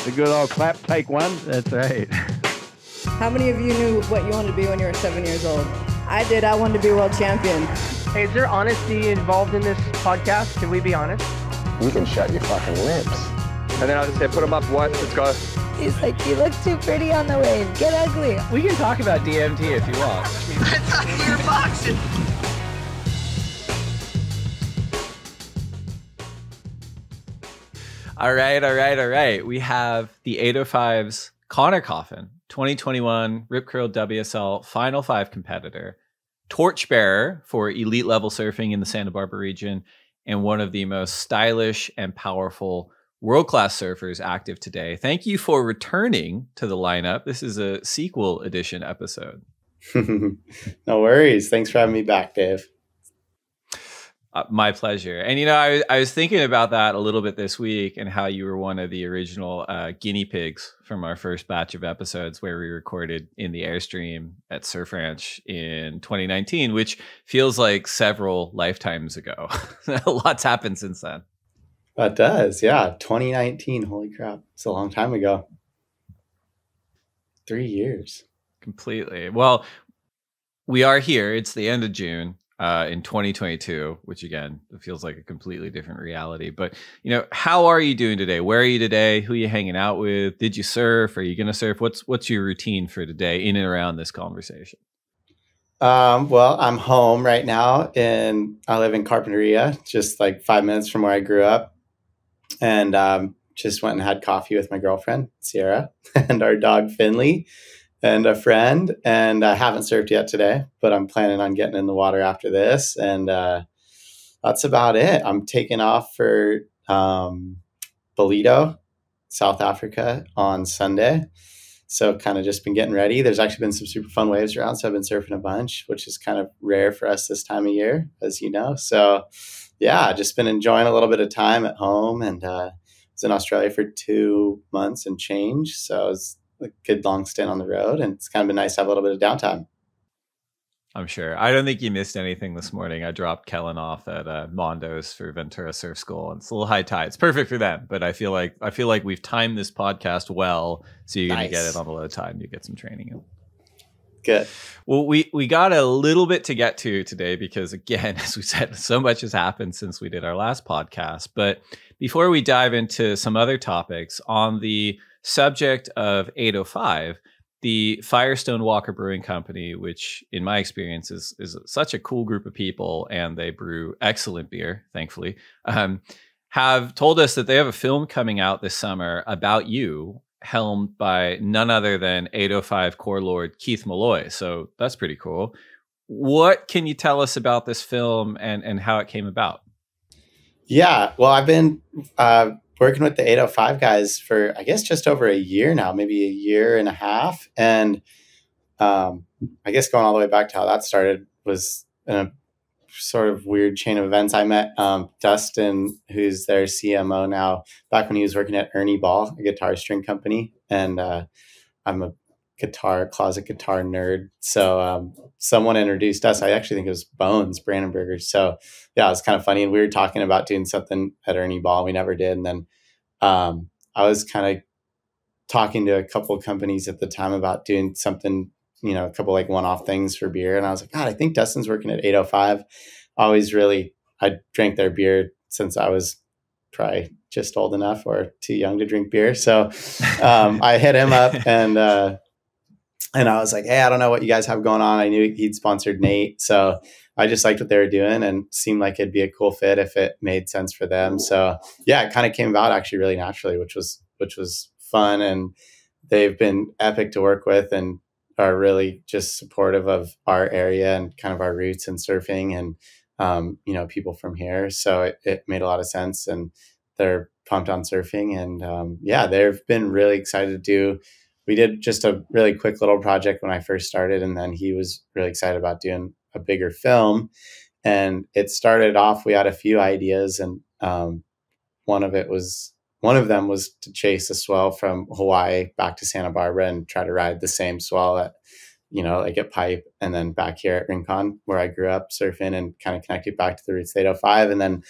The good old clap, take one. That's right. How many of you knew what you wanted to be when you were 7 years old? I did. I wanted to be world champion. Hey, is there honesty involved in this podcast? Can we be honest? You can shut your fucking lips. And then I'll just say, put them up, what? Let's go. He's like, you look too pretty on the wave. Get ugly. We can talk about DMT if you want. I thought we were boxing. All right. We have the 805's Conner Coffin, 2021 Rip Curl WSL Final 5 competitor, torchbearer for elite level surfing in the Santa Barbara region, and one of the most stylish and powerful world-class surfers active today. Thank you for returning to the lineup. This is a sequel edition episode. No worries. Thanks for having me back, Dave. My pleasure. And, I was thinking about that a little bit this week and how you were one of the original guinea pigs from our first batch of episodes where we recorded in the Airstream at Surf Ranch in 2019, which feels like several lifetimes ago. A lot's happened since then. That does. Yeah. 2019. Holy crap. It's a long time ago. 3 years. Completely. Well, we are here. It's the end of June. In 2022, which again, it feels like a completely different reality. But, how are you doing today? Where are you today? Who are you hanging out with? Did you surf? Are you going to surf? What's your routine for today in and around this conversation? Well, I'm home right now and I live in Carpinteria, just like 5 minutes from where I grew up. And just went and had coffee with my girlfriend, Sierra, and our dog, Finley, and a friend. And I haven't surfed yet today, but I'm planning on getting in the water after this. And that's about it. I'm taking off for Ballito, South Africa on Sunday. So kind of just been getting ready. There's actually been some super fun waves around. So I've been surfing a bunch, which is kind of rare for us this time of year, as you know. So yeah, just been enjoying a little bit of time at home. And was in Australia for 2 months and change. So it was a good long stint on the road, and it's kind of been nice to have a little bit of downtime. I'm sure. I don't think you missed anything this morning. I dropped Kellen off at Mondo's for Ventura Surf School, and it's a little high tide. It's perfect for them, but I feel like we've timed this podcast well, so you're going to get it on the low tide and you get some training in. Good. Well, we got a little bit to get to today because, again, as we said, so much has happened since we did our last podcast. But before we dive into some other topics on the subject of 805, the Firestone Walker Brewing Company, which in my experience is such a cool group of people, and they brew excellent beer, thankfully, have told us that they have a film coming out this summer about you, helmed by none other than 805 core lord Keith Malloy. So that's pretty cool. What can you tell us about this film and how it came about? Yeah, well, I've been working with the 805 guys for, I guess, just over a year now, maybe a year and a half. And I guess going all the way back to how that started was in a sort of weird chain of events. I met Dustin, who's their CMO now, back when he was working at Ernie Ball, a guitar string company. And I'm a closet guitar nerd. So someone introduced us. I actually think it was Bones Brandenburger. So yeah, it was kind of funny. And we were talking about doing something at Ernie Ball. We never did. And then I was kind of talking to a couple of companies at the time about doing something, a couple like one-off things for beer. And I was like, God, I think Dustin's working at 805. I drank their beer since I was probably just old enough or too young to drink beer. So I hit him up and I was like, hey, I don't know what you guys have going on. I knew he'd sponsored Nate. So I just liked what they were doing and seemed like it'd be a cool fit if it made sense for them. So yeah, it kind of came about actually really naturally, which was fun. And they've been epic to work with and are really just supportive of our area and kind of our roots in surfing and, people from here. So it made a lot of sense and they're pumped on surfing. And they've been really excited to do. We did just a really quick little project when I first started, and then he was really excited about doing a bigger film. And it started off, we had a few ideas, and one of them was to chase a swell from Hawaii back to Santa Barbara and try to ride the same swell at, like at Pipe, and then back here at Rincon, where I grew up surfing, and kind of connected back to the roots of 805. And then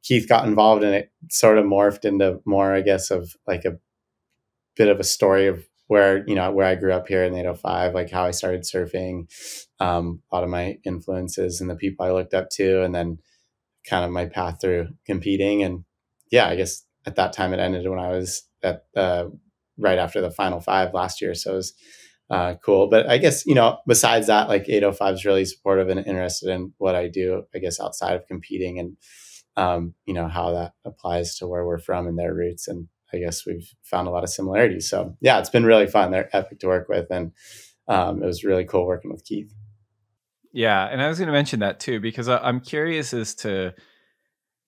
Keith got involved, and it sort of morphed into more, I guess, of like a bit of a story of where I grew up here in 805, like how I started surfing, a lot of my influences and the people I looked up to, and then kind of my path through competing. And yeah, I guess at that time it ended when I was at right after the final 5 last year. So it was cool. But I guess, besides that, like 805 is really supportive and interested in what I do, I guess, outside of competing, and, how that applies to where we're from and their roots. And I guess we've found a lot of similarities. So yeah, it's been really fun. They're epic to work with. And it was really cool working with Keith. Yeah. And I was going to mention that too, because I'm curious as to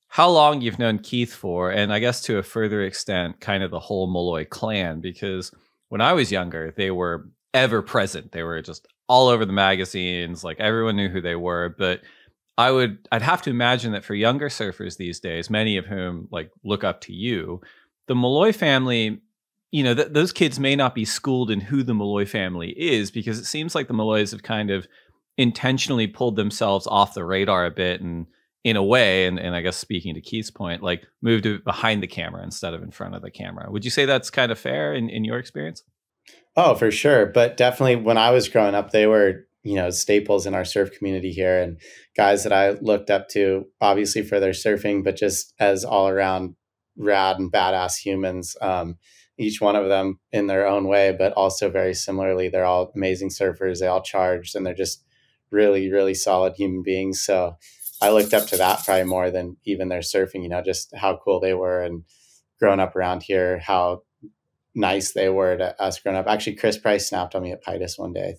how long you've known Keith for, and I guess to a further extent, kind of the whole Malloy clan, because when I was younger, they were ever present. They were just all over the magazines, like everyone knew who they were. But I'd have to imagine that for younger surfers these days, many of whom like look up to you, the Malloy family, those kids may not be schooled in who the Malloy family is, because it seems like the Malloys have kind of intentionally pulled themselves off the radar a bit, and in a way, and I guess speaking to Keith's point, like moved it behind the camera instead of in front of the camera. Would you say that's kind of fair in your experience? Oh, for sure. But definitely when I was growing up, they were, staples in our surf community here, and guys that I looked up to, obviously for their surfing, but just as all around rad and badass humans, each one of them in their own way, but also very similarly, they're all amazing surfers. They all charged, and they're just really, really solid human beings. So I looked up to that probably more than even their surfing, just how cool they were, and growing up around here, how nice they were to us growing up. Actually, Chris Price snapped on me at Pitus one day.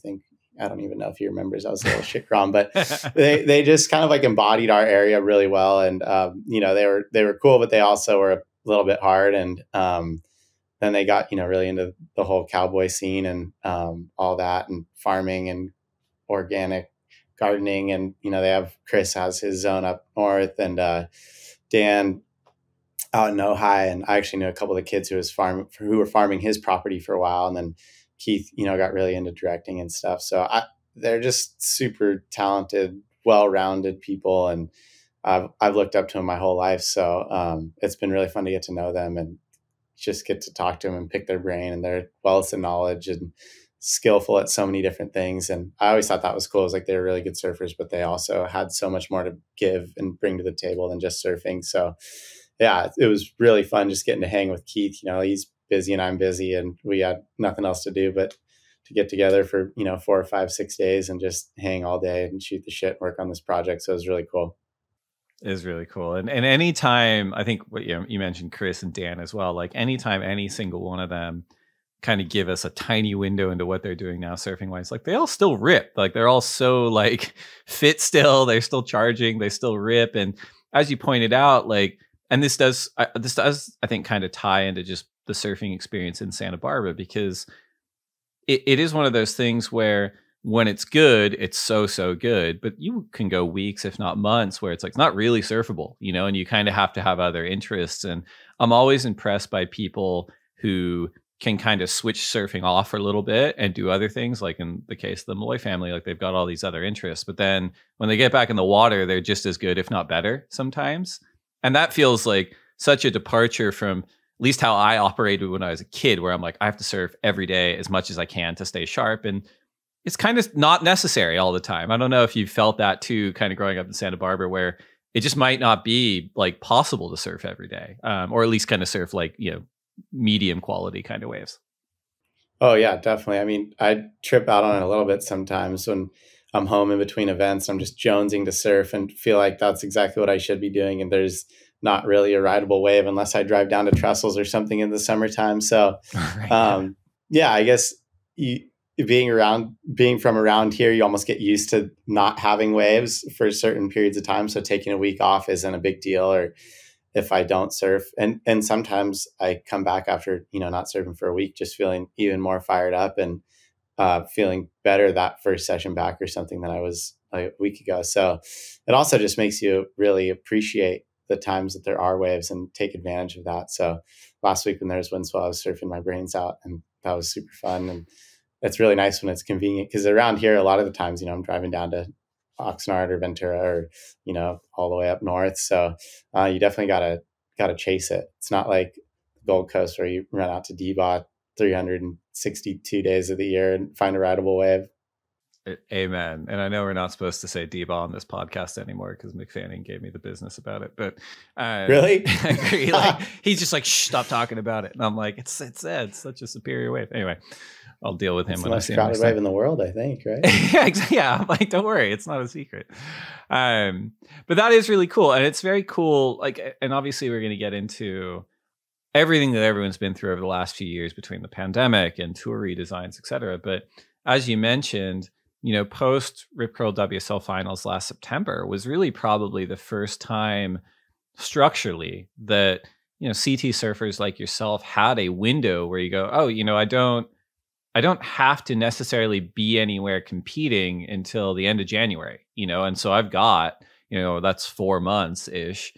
I don't even know if he remembers. I was a little shit grom, but they just kind of like embodied our area really well. And, they were cool, but they also were a little bit hard. And then they got, really into the whole cowboy scene and all that, and farming and organic gardening. And, Chris has his zone up north, and Dan out in Ojai. And I actually knew a couple of the kids who were farming his property for a while. And then Keith, got really into directing and stuff. So they're just super talented, well-rounded people. And I've looked up to them my whole life. So it's been really fun to get to know them and just get to talk to them and pick their brain, and their wealth of knowledge and skillful at so many different things. And I always thought that was cool. It was like they were really good surfers, but they also had so much more to give and bring to the table than just surfing. So yeah, it was really fun just getting to hang with Keith. He's busy and I'm busy, and we had nothing else to do but to get together for 4 or 5, 6 days and just hang all day and shoot the shit, work on this project. So it was really cool. It is really cool. And anytime, I think what you mentioned Chris and Dan as well, like anytime any single one of them kind of give us a tiny window into what they're doing now surfing wise, like they all still rip. Like they're all so like fit still, they're still charging, they still rip. And as you pointed out, like, and this does I think kind of tie into just the surfing experience in Santa Barbara, because it is one of those things where when it's good, it's so good, but you can go weeks, if not months, where it's like, it's not really surfable, and you kind of have to have other interests. And I'm always impressed by people who can kind of switch surfing off for a little bit and do other things. Like in the case of the Malloy family, like they've got all these other interests, but then when they get back in the water, they're just as good, if not better sometimes. And that feels like such a departure from at least how I operated when I was a kid, where I'm like, I have to surf every day as much as I can to stay sharp. And it's kind of not necessary all the time. I don't know if you felt that too, kind of growing up in Santa Barbara, where it just might not be like possible to surf every day, or at least kind of surf like, medium quality kind of waves. Oh yeah, definitely. I mean, I trip out on it a little bit sometimes when I'm home in between events. I'm just jonesing to surf and feel like that's exactly what I should be doing. And there's not really a rideable wave unless I drive down to Trestles or something in the summertime. So, yeah, I guess being from around here, you almost get used to not having waves for certain periods of time. So taking a week off isn't a big deal, or if I don't surf. And sometimes I come back after, not surfing for a week, just feeling even more fired up and feeling better that first session back or something than I was like a week ago. So it also just makes you really appreciate the times that there are waves and take advantage of that. So last week when there was wind swell, I was surfing my brains out, and that was super fun. And it's really nice when it's convenient, because around here, a lot of the times, I'm driving down to Oxnard or Ventura or, all the way up north. So you definitely gotta chase it. It's not like the Gold Coast where you run out to Debot 362 days of the year and find a rideable wave. Amen. And I know we're not supposed to say D-ball on this podcast anymore because McFanning gave me the business about it. But really, I agree. Like, he's just like, shh, stop talking about it. And I'm like, it's such a superior wave. Anyway, I'll deal with him when I see him. It's the most crowded wave in the world, I think, right? Yeah, I'm like, don't worry, it's not a secret. But that is really cool, and it's very cool. Like, and obviously, we're going to get into everything that everyone's been through over the last few years between the pandemic and tour redesigns, etc. But as you mentioned, post Rip Curl WSL Finals last September was really probably the first time structurally that CT surfers like yourself had a window where you go, oh, I don't have to necessarily be anywhere competing until the end of January, and so I've got, that's 4 months ish,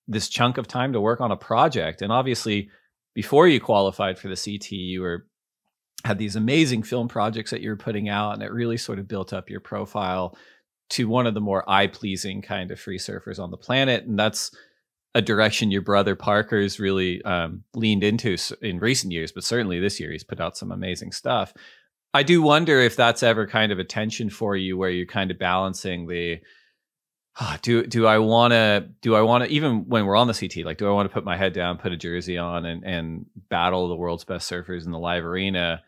this chunk of time to work on a project. And obviously, before you qualified for the CT, you had these amazing film projects that you were putting out, and it really sort of built up your profile to one of the more eye-pleasing kind of free surfers on the planet. And that's a direction your brother Parker's really leaned into in recent years, but certainly this year he's put out some amazing stuff. I do wonder if that's ever kind of a tension for you, where you're kind of balancing the do I want to, even when we're on the CT, like, do I want to put my head down, put a jersey on, and battle the world's best surfers in the live arena,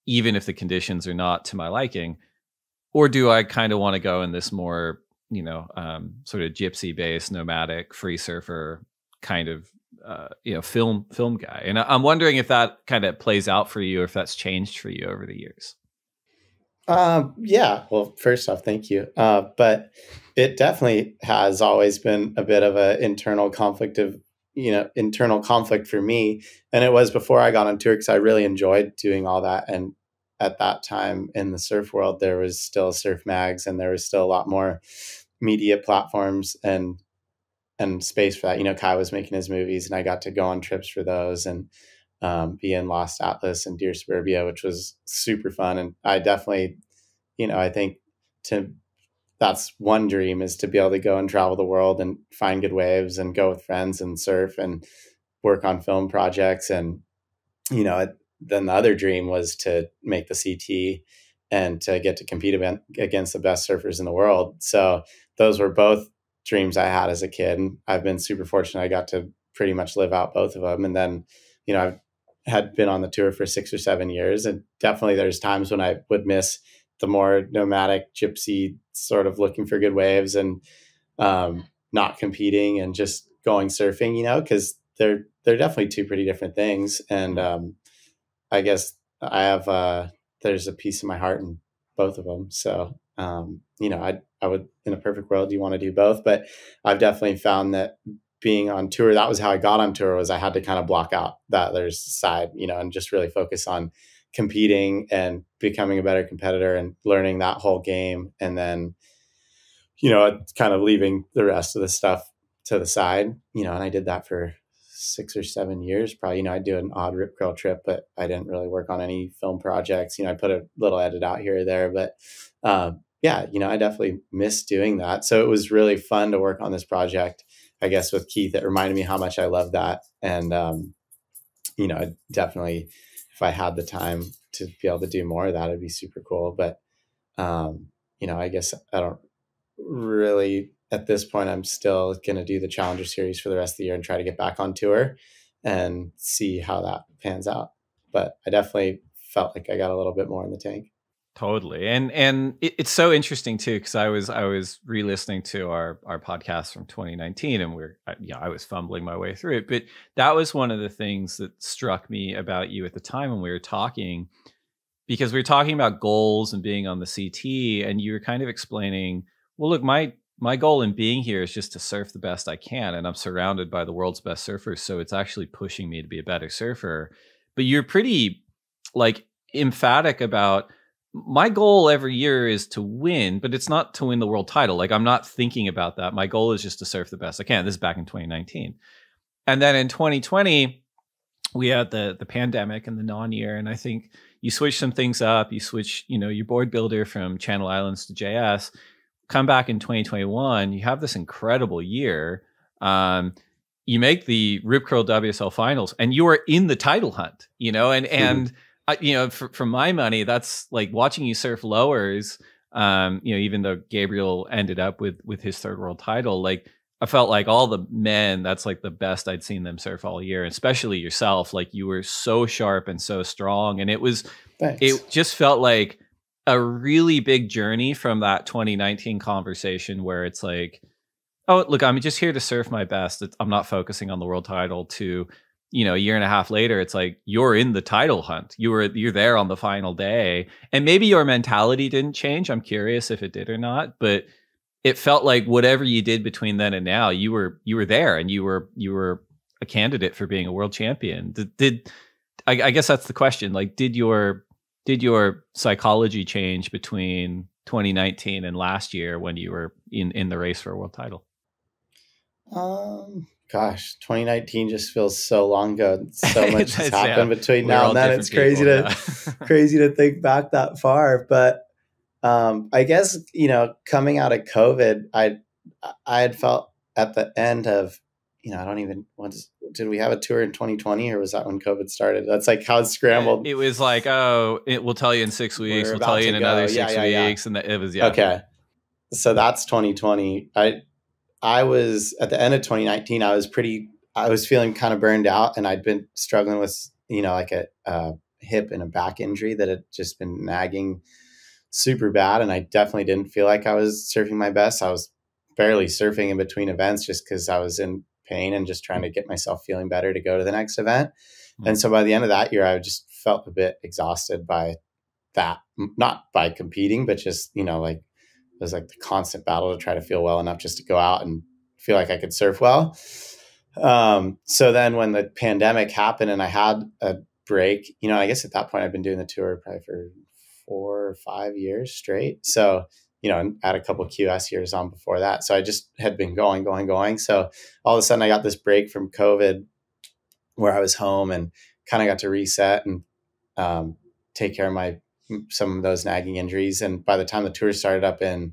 even if the conditions are not to my liking, or do I kind of want to go in this more sort of gypsy based nomadic free surfer kind of film guy? And I'm wondering if that kind of plays out for you, or if that's changed for you over the years. Yeah, well, first off, thank you. But it definitely has always been a bit of an internal conflict for me. And it was before I got on tour, because I really enjoyed doing all that. And at that time in the surf world, there was still surf mags, and there was still a lot more media platforms and space for that. Kai was making his movies, and I got to go on trips for those and be in Lost Atlas and Dear Suburbia, which was super fun. And I definitely, I think that's one dream, is to be able to go and travel the world and find good waves and go with friends and surf and work on film projects. And, then the other dream was to make the CT and to get to compete against the best surfers in the world. So those were both dreams I had as a kid. And I've been super fortunate. I got to pretty much live out both of them. And then, I've had been on the tour for 6 or 7 years. And definitely there's times when I would miss the more nomadic gypsy sort of looking for good waves and not competing and just going surfing, because they're definitely two pretty different things. And I guess I have there's a piece of my heart in both of them. So I would, in a perfect world, you want to do both, but I've definitely found that being on tour, that was how I got on tour, was I had to kind of block out that other side, and just really focus on competing and becoming a better competitor and learning that whole game. And then, kind of leaving the rest of the stuff to the side, and I did that for 6 or 7 years, probably. I'd do an odd Rip Curl trip, but I didn't really work on any film projects. I put a little edit out here or there, but yeah, I definitely miss doing that. So it was really fun to work on this project, I guess, with Keith. It reminded me how much I love that. And, I definitely, if I had the time to be able to do more of that, it'd be super cool. But, I guess I don't really, at this point, I'm still going to do the Challenger Series for the rest of the year and try to get back on tour and see how that pans out. But I definitely felt like I got a little bit more in the tank. Totally. And it's so interesting too, because I was re-listening to our podcast from 2019, and I was fumbling my way through it. But that was one of the things that struck me about you at the time when we were talking, because we were talking about goals and being on the CT, and you were kind of explaining, well, look, my goal in being here is just to surf the best I can, and I'm surrounded by the world's best surfers, so it's actually pushing me to be a better surfer. But you're pretty emphatic about, my goal every year is to win, but it's not to win the world title. Like, I'm not thinking about that. My goal is just to surf the best I can. This is back in 2019. And then in 2020, we had the pandemic and the non-year. And I think you switch some things up. You switch, your board builder from Channel Islands to JS. Come back in 2021, you have this incredible year. you make the Rip Curl WSL finals and you are in the title hunt, you know, and you know, for my money, that's like watching you surf lowers. You know, even though Gabriel ended up with his third world title, like I felt like all the men, that's like the best I'd seen them surf all year, especially yourself. Like you were so sharp and so strong. And it just felt like a really big journey from that 2019 conversation where it's like, oh, look, I'm just here to surf my best. I'm not focusing on the world title to, you know, a year and a half later, it's like you're in the title hunt. You're there on the final day. And maybe your mentality didn't change. I'm curious if it did or not, but it felt like whatever you did between then and now, you were there and you were a candidate for being a world champion. I guess that's the question. Like, did your psychology change between 2019 and last year when you were in the race for a world title? Gosh, 2019 just feels so long ago. So much has happened between now and then. It's crazy crazy to think back that far. But I guess, you know, coming out of COVID, I had felt at the end of, you know, did we have a tour in 2020 or was that when COVID started? That's like how it scrambled. It was like, we'll tell you in 6 weeks. We'll tell you in another 6 weeks. And it was, Okay. So that's 2020. I was at the end of 2019, I was feeling kind of burned out and I'd been struggling with, you know, like a hip and a back injury that had just been nagging super bad. And I definitely didn't feel like I was surfing my best. I was barely surfing in between events just because I was in pain and just trying to get myself feeling better to go to the next event. Mm-hmm. And so by the end of that year, I just felt a bit exhausted by that, not by competing, but just, you know, like, it was like the constant battle to try to feel well enough just to go out and feel like I could surf well. So then when the pandemic happened and I had a break, you know, I guess at that point I've been doing the tour probably for 4 or 5 years straight. So, you know, I had a couple of QS years on before that. So I just had been going. So all of a sudden I got this break from COVID where I was home and kind of got to reset and take care of some of those nagging injuries. And by the time the tour started up in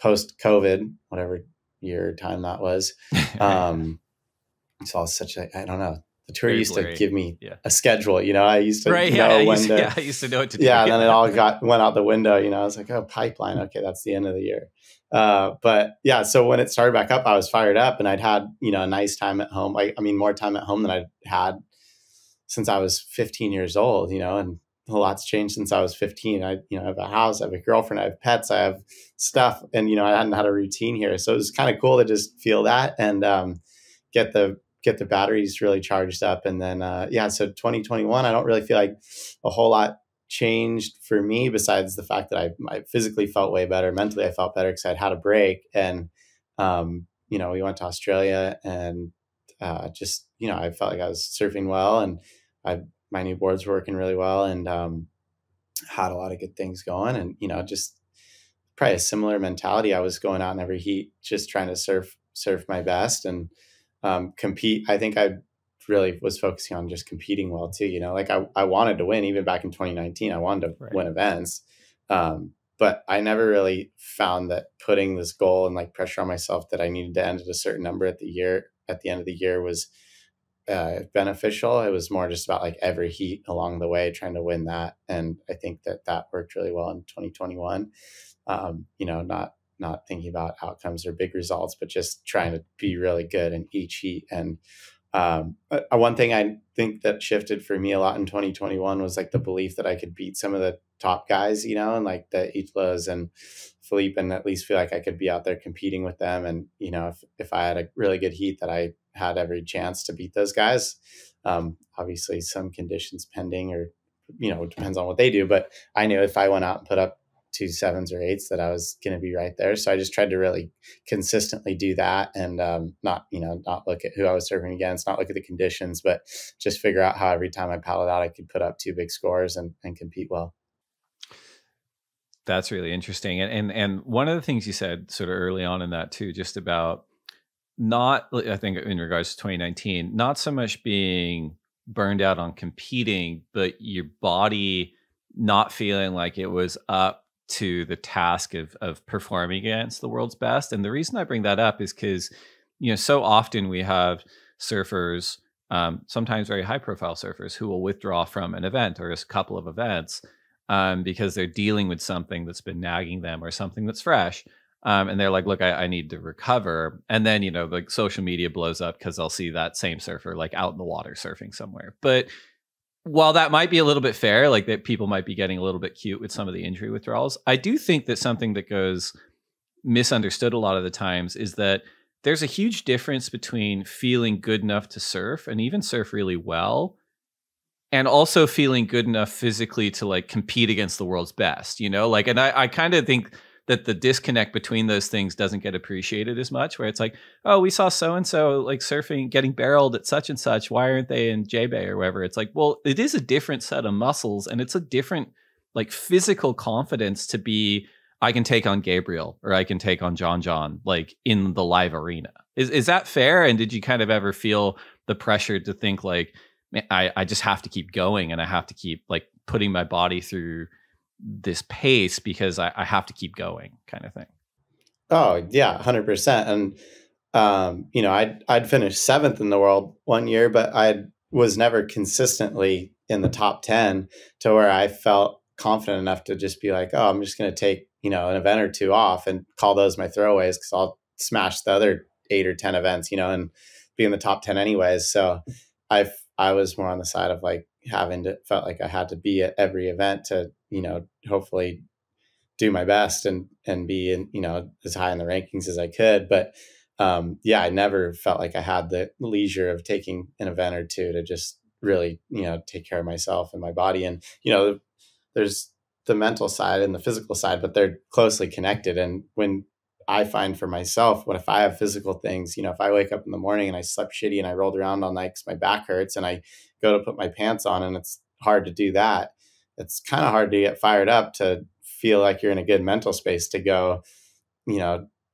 post-COVID, whatever year time that was, it's all such I don't know. The tour used to give me a schedule, you know, I used to know I used to know what to do. Yeah. And then it all went out the window, you know, I was like, oh, pipeline. Okay. That's the end of the year. But yeah, so when it started back up, I was fired up and I'd had, you know, a nice time at home. I mean, more time at home than I'd had since I was 15 years old, you know, and a lot's changed since I was 15. I, you know, I have a house, I have a girlfriend, I have pets, I have stuff. And, you know, I hadn't had a routine here. So it was kind of cool to just feel that and get the batteries really charged up. And then, so 2021, I don't really feel like a whole lot changed for me besides the fact that I physically felt way better. Mentally, I felt better because I'd had a break. And, you know, we went to Australia and just, you know, I felt like I was surfing well and my new boards were working really well and had a lot of good things going. And, you know, just probably a similar mentality. I was going out in every heat, just trying to surf my best and compete. I think I really was focusing on just competing well too. You know, like I wanted to win even back in 2019. I wanted to win events. But I never really found that putting this goal and like pressure on myself that I needed to end at a certain number at the end of the year was beneficial. It was more just about like every heat along the way, trying to win that. And I think that worked really well in 2021. You know, not thinking about outcomes or big results, but just trying to be really good in each heat. And one thing I think that shifted for me a lot in 2021 was like the belief that I could beat some of the top guys, you know, and like the Itlas and Philippe, and at least feel like I could be out there competing with them. And, you know, if I had a really good heat that I had every chance to beat those guys, obviously some conditions pending or, you know, it depends on what they do. But I knew if I went out and put up 2 7s or 8s that I was going to be right there. So I just tried to really consistently do that and not look at who I was serving against, not look at the conditions, but just figure out how every time I paddled out, I could put up 2 big scores and compete well. That's really interesting. And one of the things you said sort of early on in that too, just about not, I think in regards to 2019, not so much being burned out on competing, but your body not feeling like it was up to the task of performing against the world's best. And the reason I bring that up is because, you know, so often we have surfers, sometimes very high profile surfers, who will withdraw from an event or a couple of events because they're dealing with something that's been nagging them or something that's fresh. And they're like, look, I need to recover. And then, like social media blows up because they'll see that same surfer like out in the water surfing somewhere. But while that might be a little bit fair, like that people might be getting a little bit cute with some of the injury withdrawals, I do think that something that goes misunderstood a lot of the times is that there's a huge difference between feeling good enough to surf and even surf really well, and also feeling good enough physically to like compete against the world's best, and I kind of think that the disconnect between those things doesn't get appreciated as much, where it's like, oh, we saw so-and-so like surfing, getting barreled at such and such. Why aren't they in J-Bay or whatever? It's like, well, it is a different set of muscles, and it's a different like physical confidence to be, I can take on Gabriel or I can take on John, like in the live arena. Is that fair? And did you kind of ever feel the pressure to think like, man, I just have to keep going and I have to keep like putting my body through this pace because I have to keep going kind of thing? Oh yeah, 100%. And, I'd finished 7th in the world one year, but I was never consistently in the top 10 to where I felt confident enough to just be like, oh, I'm just going to take, an event or 2 off and call those my throwaways because I'll smash the other 8 or 10 events, and be in the top 10 anyways. So I was more on the side of like felt like I had to be at every event to, hopefully do my best and be in, as high in the rankings as I could. But I never felt like I had the leisure of taking an event or 2 to just really, take care of myself and my body. And, there's the mental side and the physical side, but they're closely connected. And when I find for myself, what if I have physical things, if I wake up in the morning and I slept shitty and I rolled around all night because my back hurts and I go to put my pants on and it's hard to do that. It's kind of hard to get fired up to feel like you're in a good mental space to go,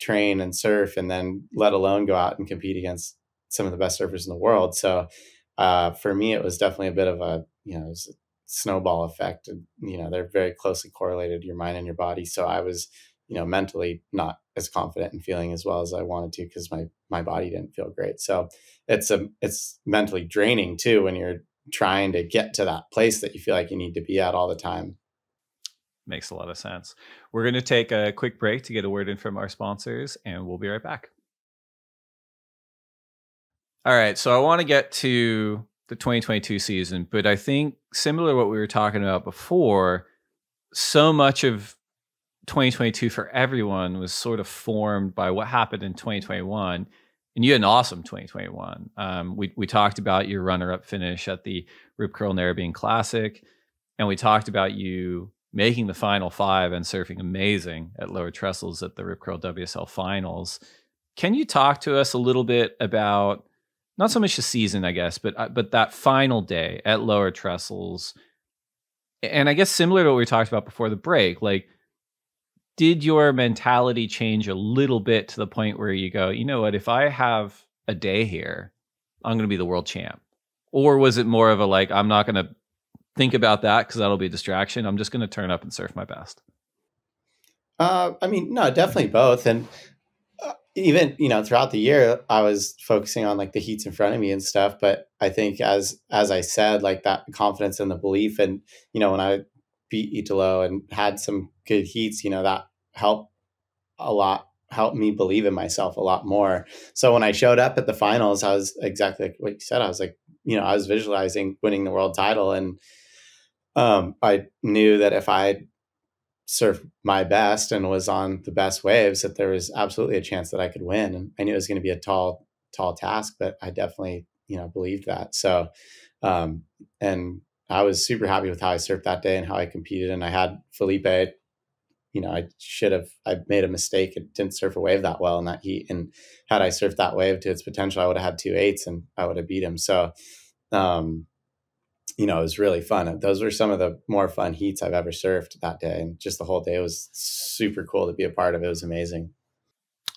train and surf and then let alone go out and compete against some of the best surfers in the world. So for me, it was definitely a bit of a, it was a snowball effect. And, they're very closely correlated, your mind and your body. So I was, mentally not as confident and feeling as well as I wanted to because my body didn't feel great. So it's mentally draining too when you're trying to get to that place that you feel like you need to be at all the time. Makes a lot of sense. We're going to take a quick break to get a word in from our sponsors, and we'll be right back. All right, so I want to get to the 2022 season, but I think similar to what we were talking about before, so much of 2022 for everyone was sort of formed by what happened in 2021. And you had an awesome 2021. We talked about your runner-up finish at the Rip Curl Narrabeen Classic, and we talked about you making the final 5 and surfing amazing at Lower Trestles at the Rip Curl WSL Finals. Can you talk to us a little bit about not so much the season, I guess, but that final day at Lower Trestles? And I guess similar to what we talked about before the break, like, did your mentality change a little bit to the point where you go, you know what, if I have a day here, I'm going to be the world champ? Or was it more of a like, I'm not going to think about that because that'll be a distraction. I'm just going to turn up and surf my best? No, definitely both. And even, throughout the year, I was focusing on like the heats in front of me and stuff. But I think as I said, like that confidence and the belief and, when I beat Italo and had some good heats, that helped me believe in myself a lot more. So when I showed up at the finals, I was exactly like what you said. I was like, I was visualizing winning the world title. And I knew that if I surfed my best and was on the best waves, that there was absolutely a chance that I could win. And I knew it was going to be a tall task, but I definitely, believed that. So, and I was super happy with how I surfed that day and how I competed. And I had Felipe, I made a mistake and didn't surf a wave that well in that heat. And had I surfed that wave to its potential, I would have had 2 8s and I would have beat him. So, it was really fun. Those were some of the more fun heats I've ever surfed that day. And just the whole day was super cool to be a part of. It was amazing.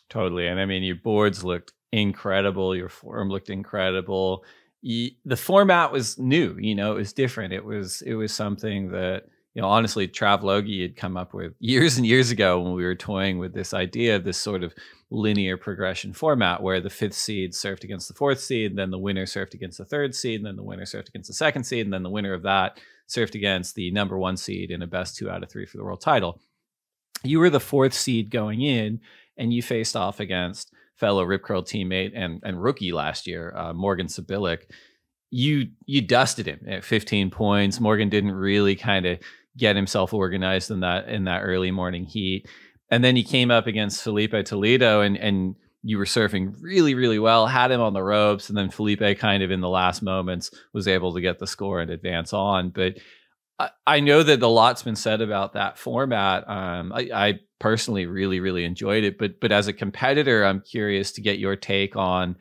Totally. And I mean, your boards looked incredible. Your form looked incredible. The format was new, it was different. It was something that, honestly, Trav Logie had come up with years and years ago when we were toying with this idea of this sort of linear progression format where the 5th seed surfed against the 4th seed, and then the winner surfed against the 3rd seed, and then the winner surfed against the 2nd seed, and then the winner of that surfed against the number 1 seed in a best 2 out of 3 for the world title. You were the 4th seed going in, and you faced off against fellow Rip Curl teammate and rookie last year, Morgan Sibilic. You dusted him at 15 points. Morgan didn't really kind of get himself organized in that early morning heat. And then you came up against Felipe Toledo and you were surfing really, really well, had him on the ropes. And then Felipe kind of in the last moments was able to get the score and advance on. But I know that a lot's been said about that format. I personally really, really enjoyed it. But as a competitor, I'm curious to get your take on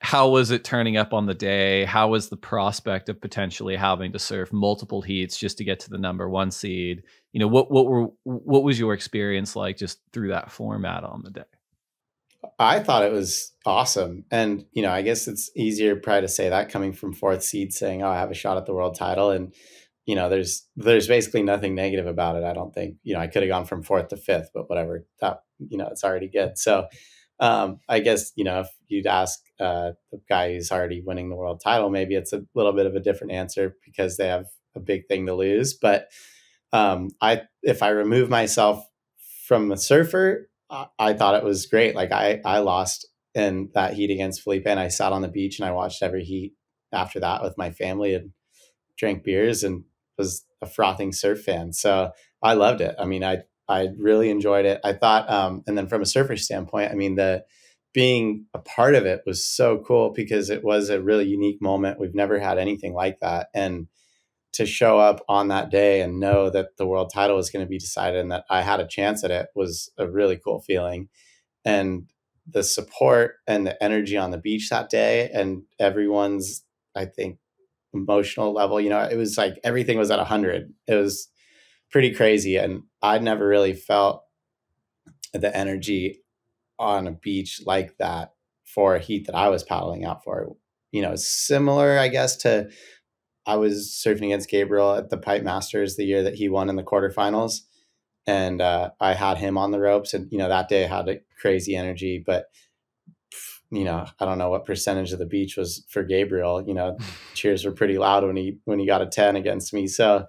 how was it turning up on the day? How was the prospect of potentially having to surf multiple heats just to get to the number 1 seed? What was your experience like just through that format on the day? I thought it was awesome. And, I guess it's easier probably to say that coming from 4th seed saying, oh, I have a shot at the world title. And, there's basically nothing negative about it. I don't think, I could have gone from 4th to 5th, but whatever, that, it's already good. So I guess, if you'd ask the guy who's already winning the world title, maybe it's a little bit of a different answer because they have a big thing to lose. But if I remove myself from the surfer, I thought it was great. Like I lost in that heat against Felipe, and I sat on the beach and I watched every heat after that with my family and drank beers and was a frothing surf fan. So I loved it. I mean, I really enjoyed it. I thought, and then from a surfer standpoint, I mean, being a part of it was so cool because it was a really unique moment. We've never had anything like that. And to show up on that day and know that the world title was going to be decided and that I had a chance at it was a really cool feeling. And the support and the energy on the beach that day and everyone's, I think, emotional level, it was like everything was at 100. It was pretty crazy. And I'd never really felt the energy on a beach like that for a heat that I was paddling out for. Similar, I guess, to I was surfing against Gabriel at the Pipe Masters the year that he won in the quarterfinals. And I had him on the ropes. And, that day I had a crazy energy. But, I don't know what percentage of the beach was for Gabriel. Cheers were pretty loud when he got a 10 against me. So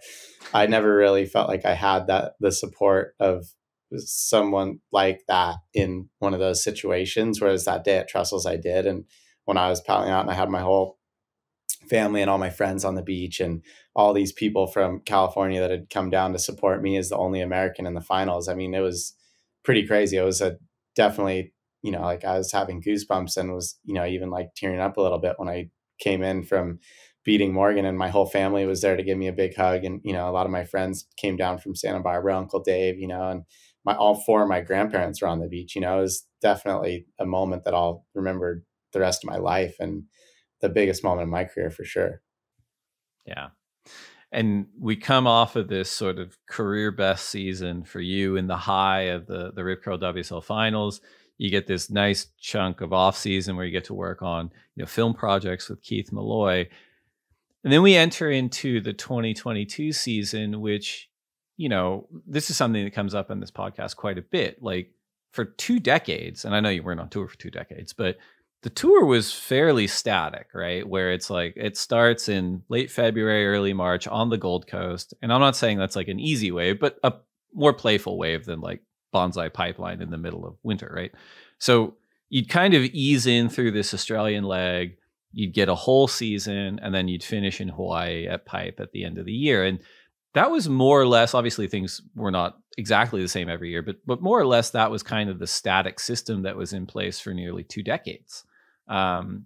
I never really felt like I had the support of someone like that in one of those situations. Whereas that day at Trestles I did. And when I was paddling out and I had my whole family and all my friends on the beach and all these people from California that had come down to support me as the only American in the finals. I mean, it was pretty crazy. It was definitely, like I was having goosebumps and was, even like tearing up a little bit when I came in from beating Morgan, and my whole family was there to give me a big hug. And, a lot of my friends came down from Santa Barbara, Uncle Dave, and all 4 of my grandparents were on the beach. It was definitely a moment that I'll remember the rest of my life and the biggest moment in my career for sure. Yeah. And we come off of this sort of career best season for you in the high of the Rip Curl WSL Finals. You get this nice chunk of off season where you get to work on, film projects with Keith Malloy. And then we enter into the 2022 season, which, this is something that comes up on this podcast quite a bit. Like for 2 decades, and I know you weren't on tour for 2 decades, but the tour was fairly static, right? Where it's like it starts in late February, early March on the Gold Coast. And I'm not saying that's like an easy wave, but a more playful wave than like Bonsai Pipeline in the middle of winter, right? So you'd kind of ease in through this Australian leg, you'd get a whole season, and then you'd finish in Hawaii at Pipe at the end of the year. And that was more or less, obviously things were not exactly the same every year, but more or less that was kind of the static system that was in place for nearly 2 decades.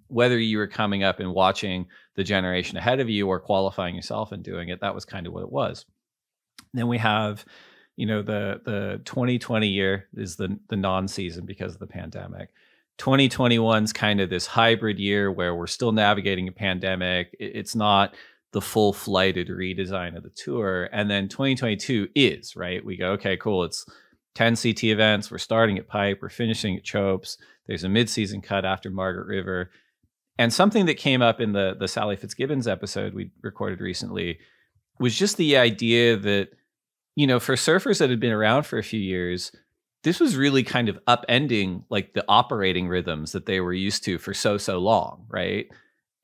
Whether you were coming up and watching the generation ahead of you or qualifying yourself and doing it, that was kind of what it was. Then we have, the 2020 year is the non-season because of the pandemic. 2021's kind of this hybrid year where we're still navigating a pandemic. It's not the full flighted redesign of the tour. And then 2022 is, right? We go, okay, cool. It's 10 CT events. We're starting at Pipe. We're finishing at Chopes. There's a mid-season cut after Margaret River. And something that came up in the Sally Fitzgibbons episode we recorded recently was just the idea that for surfers that had been around for a few years, this was really kind of upending like the operating rhythms that they were used to for so long, right?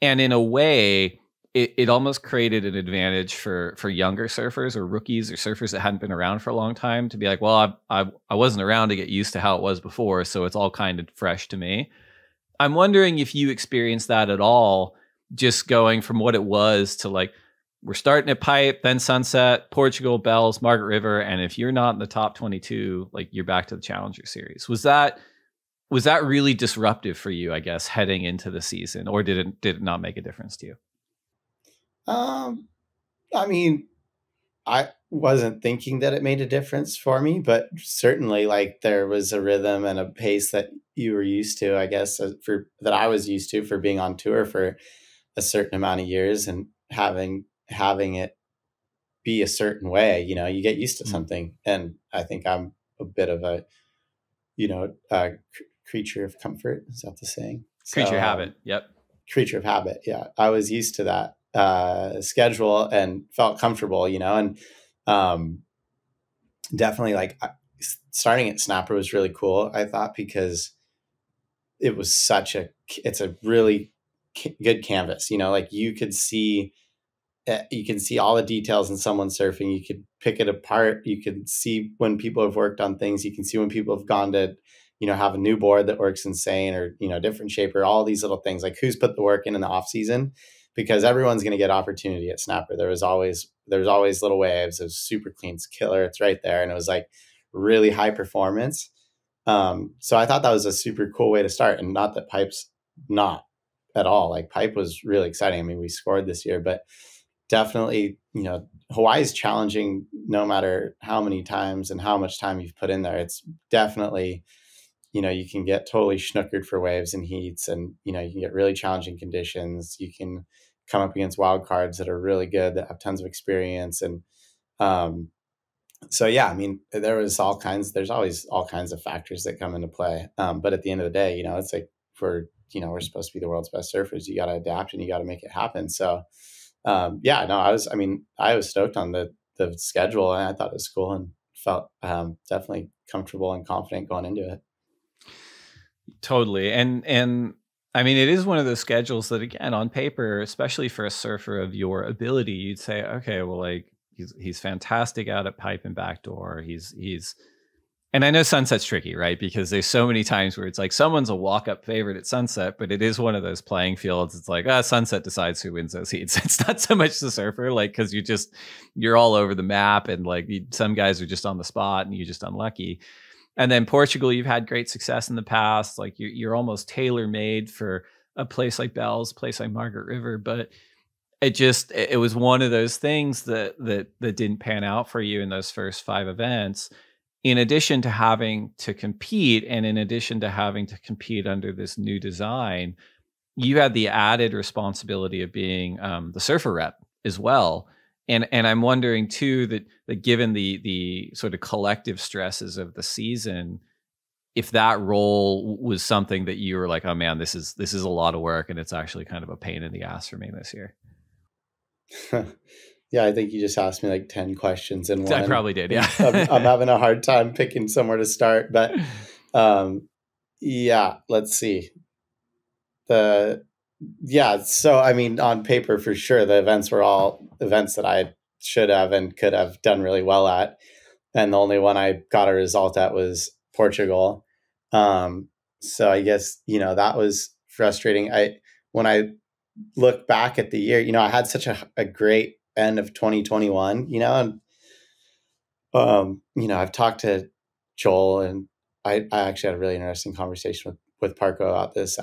And in a way, it almost created an advantage for younger surfers or rookies or surfers that hadn't been around for a long time to be like, well, I wasn't around to get used to how it was before, so it's all kind of fresh to me. I'm wondering if you experienced that at all, just going from what it was to like, we're starting at Pipe, then Sunset, Portugal, Bells, Margaret River, and if you're not in the top 22, like you're back to the Challenger Series. Was that really disruptive for you, I guess, heading into the season, or did it not make a difference to you? I mean, I wasn't thinking that it made a difference for me, but certainly like there was a rhythm and a pace that you were used to, I guess, that I was used to for being on tour for a certain amount of years and having it be a certain way. You get used to something, and I think I'm a bit of a creature of comfort. Is that the saying? Creature habit. Yep. Creature of habit. Yeah. I was used to that schedule and felt comfortable, and definitely like starting at Snapper was really cool, I thought, because it was it's a really good canvas, like you can see all the details in someone surfing. You could pick it apart. You can see when people have worked on things. You can see when people have gone to, have a new board that works insane, or, different shaper, all these little things, like who's put the work in the off season, because everyone's going to get opportunity at Snapper. There was always little waves. It was super clean. It's killer. It's right there. And it was like really high performance. So I thought that was a super cool way to start, and not that Pipe's not at all. Like Pipe was really exciting. I mean, we scored this year, but definitely, Hawaii's challenging no matter how many times and how much time you've put in there. It's definitely, you can get totally schnookered for waves and heats, and, you can get really challenging conditions. You can come up against wild cards that are really good, that have tons of experience. And so, yeah, I mean, there's always all kinds of factors that come into play. But at the end of the day, it's like we're supposed to be the world's best surfers. You got to adapt and you got to make it happen. So, I was stoked on the schedule, and I thought it was cool and felt definitely comfortable and confident going into it. Totally. And I mean, it is one of those schedules that, again, on paper, especially for a surfer of your ability, you'd say, okay, well, like he's fantastic out at Pipe and backdoor. And I know Sunset's tricky, right? Because there's so many times where it's like someone's a walk-up favorite at Sunset, but it is one of those playing fields. It's like, Sunset decides who wins those heats. It's not so much the surfer, like, because you're all over the map, and like some guys are just on the spot and you're just unlucky. And then Portugal, you've had great success in the past. Like you're almost tailor-made for a place like Bells, a place like Margaret River, but it was one of those things that didn't pan out for you in those first 5 events. In addition to having to compete, and in addition to having to compete under this new design, you had the added responsibility of being the surfer rep as well. And I'm wondering too that given the sort of collective stresses of the season, if that role was something that you were like, oh man, this is a lot of work, and it's actually kind of a pain in the ass for me this year. Yeah, I think you just asked me like 10 questions in one. I probably did, yeah. I'm having a hard time picking somewhere to start, but yeah, let's see. So I mean, on paper, for sure, the events were all events that I should have and could have done really well at. And the only one I got a result at was Portugal. So I guess, that was frustrating. When I look back at the year, I had such a great end of 2021, and, I've talked to Joel, and I actually had a really interesting conversation with Parko about this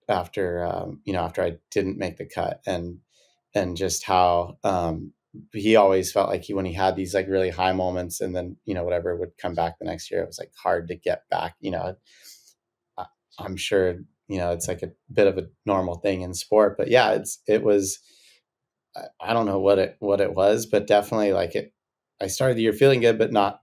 after I didn't make the cut, and just how, he always felt like when he had these like really high moments, and then, whatever would come back the next year, it was like hard to get back. I'm sure, it's like a bit of a normal thing in sport, but yeah, it was, I don't know what it was, but definitely like I started the year feeling good, but not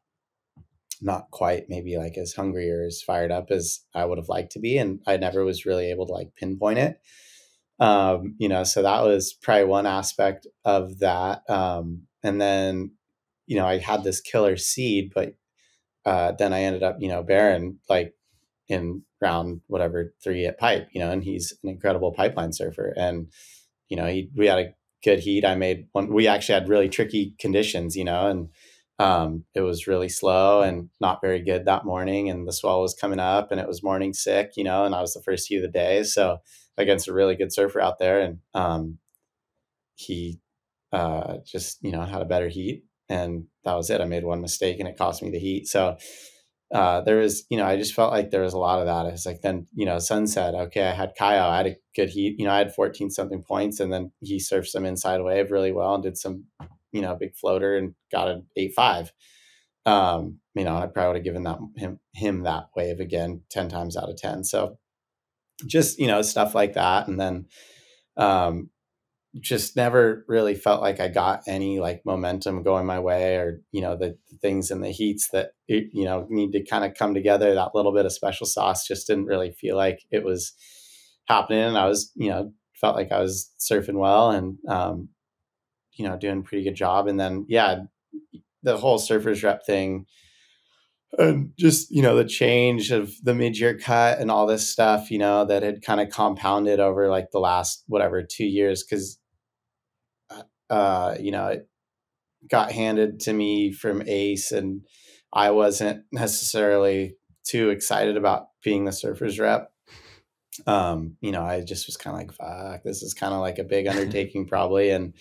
quite maybe like as hungry or as fired up as I would have liked to be. And I never was really able to like pinpoint it. So that was probably one aspect of that. And then, I had this killer seed, but then I ended up, bearing like in round whatever 3 at pipe, and he's an incredible pipeline surfer. And, we had a good heat. I made one. We actually had really tricky conditions, and it was really slow and not very good that morning. And the swell was coming up and it was morning sick, and I was the first heat of the day. So against a really good surfer out there. And he just, had a better heat. And that was it. I made one mistake and it cost me the heat. So there was, I just felt like there was a lot of that. It's like, then, sunset. Okay. I had Kyle, I had a good heat, I had 14 something points, and then he surfed some inside wave really well and did some, big floater and got an 8.5. I probably would have given him that wave again, 10 times out of 10. So just, stuff like that. And then, just never really felt like I got any like momentum going my way, or, the things in the heats that, need to kind of come together. That little bit of special sauce just didn't really feel like it was happening. And I was, felt like I was surfing well and, doing a pretty good job. And then, the whole surfers rep thing, and just, the change of the mid-year cut and all this stuff, that had kind of compounded over like the last, 2 years. Cause it got handed to me from Ace, and I wasn't necessarily too excited about being the surfers rep. I just was kind of like, fuck, this is kind of like a big undertaking probably. And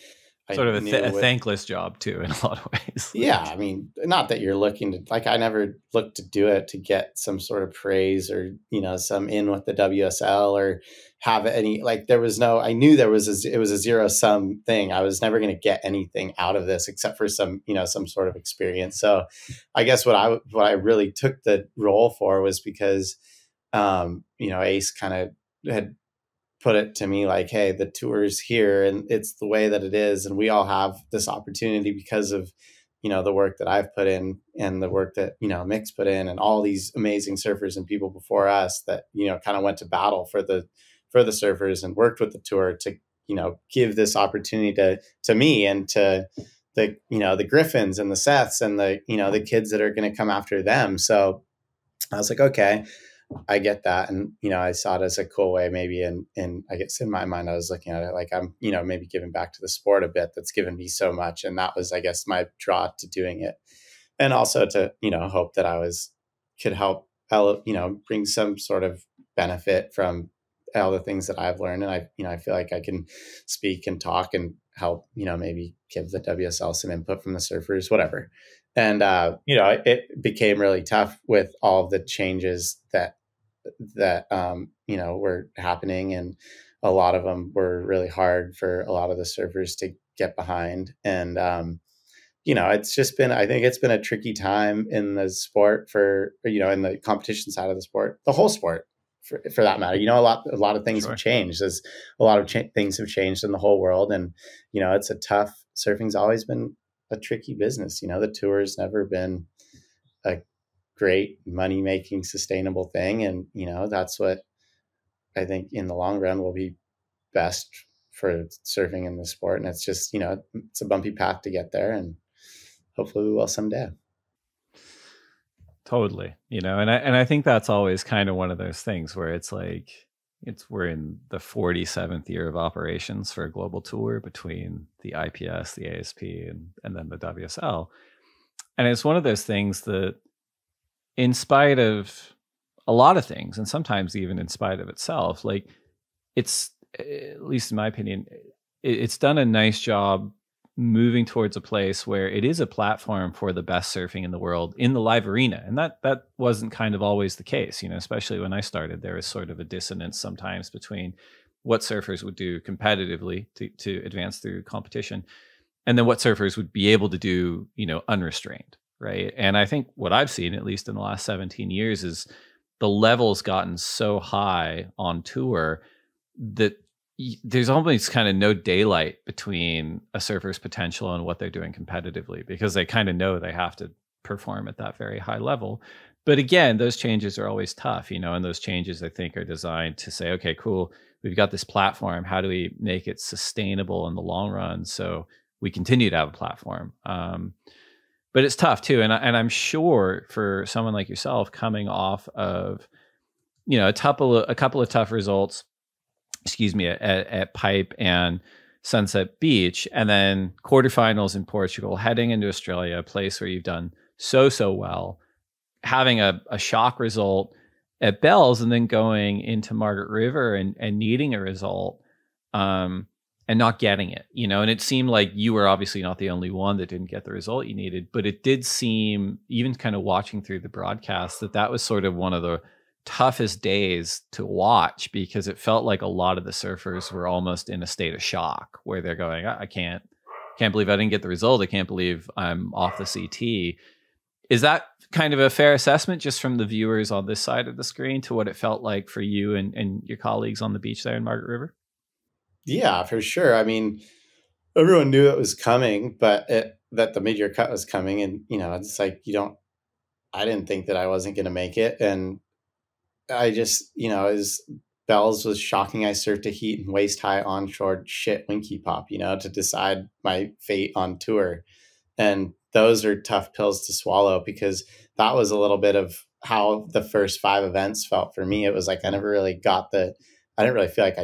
sort of a thankless job too, in a lot of ways. Yeah. I mean, not that you're looking to, like, I never looked to do it to get some sort of praise or, some in with the WSL or have any, like, there was no, I knew it was a zero sum thing. I was never going to get anything out of this except for some, some sort of experience. So I guess what I really took the role for was because, Ace kind of had put it to me like, hey, the tour's here and it's the way that it is. And we all have this opportunity because of, the work that I've put in and the work that, Mick's put in and all these amazing surfers and people before us that, kind of went to battle for the surfers and worked with the tour to, give this opportunity to me and to the, the Griffins and the Seths and the, the kids that are going to come after them. So I was like, okay, I get that. And, I saw it as a cool way maybe. And I guess in my mind, I was looking at it like I'm, maybe giving back to the sport a bit that's given me so much. And that was, I guess, my draw to doing it. And also to, hope that could help, bring some sort of benefit from all the things that I've learned. And I feel like I can speak and talk and help, maybe give the WSL some input from the surfers, whatever. And, it became really tough with all of the changes that were happening. And a lot of them were really hard for a lot of the surfers to get behind. And, it's just been, I think it's been a tricky time in the sport for, in the competition side of the sport, the whole sport for that matter. A lot of things have changed. There's a lot of things have changed in the whole world. And, it's a tough, surfing's always been a tricky business. The tour's never been a great money-making sustainable thing. And, that's what I think in the long run will be best for surfing in the sport. And it's just, it's a bumpy path to get there, and hopefully we will someday. Totally. And I think that's always kind of one of those things where it's like, we're in the 47th year of operations for a global tour between the IPS, the ASP, and then the WSL. And it's one of those things that, in spite of a lot of things, and sometimes even in spite of itself, like, it's, at least in my opinion, it's done a nice job moving towards a place where it is a platform for the best surfing in the world in the live arena. And that wasn't kind of always the case, especially when I started. There was sort of a dissonance sometimes between what surfers would do competitively to advance through competition, and then what surfers would be able to do, unrestrained. Right. And I think what I've seen, at least in the last 17 years, is the level's gotten so high on tour that there's almost kind of no daylight between a surfer's potential and what they're doing competitively, because they kind of know they have to perform at that very high level. But again, those changes are always tough, and those changes, I think, are designed to say, okay, cool, we've got this platform. How do we make it sustainable in the long run so we continue to have a platform? but it's tough too. And I'm sure for someone like yourself coming off of, you know, a couple of tough results, at Pipe and Sunset Beach, and then quarterfinals in Portugal, heading into Australia, a place where you've done so well, having a shock result at Bells, and then going into Margaret River and needing a result, and not getting it, you know. And it seemed like you were obviously not the only one that didn't get the result you needed, but it did seem, even kind of watching through the broadcast, that was sort of one of the toughest days to watch, because it felt like a lot of the surfers were almost in a state of shock, where they're going, I can't believe I didn't get the result. I can't believe I'm off the CT. Is that kind of a fair assessment, just from the viewers on this side of the screen, to what it felt like for you and your colleagues on the beach there in Margaret River? Yeah, for sure. I mean, everyone knew it was coming, but that the mid-year cut was coming. And, you know, it's like, I didn't think that I wasn't going to make it. And I just, you know, Bells was shocking. I surfed a heat and waist high onshore shit winky pop, you know, to decide my fate on tour. And those are tough pills to swallow, because that was a little bit of how the first 5 events felt for me. It was like I never really got I didn't really feel like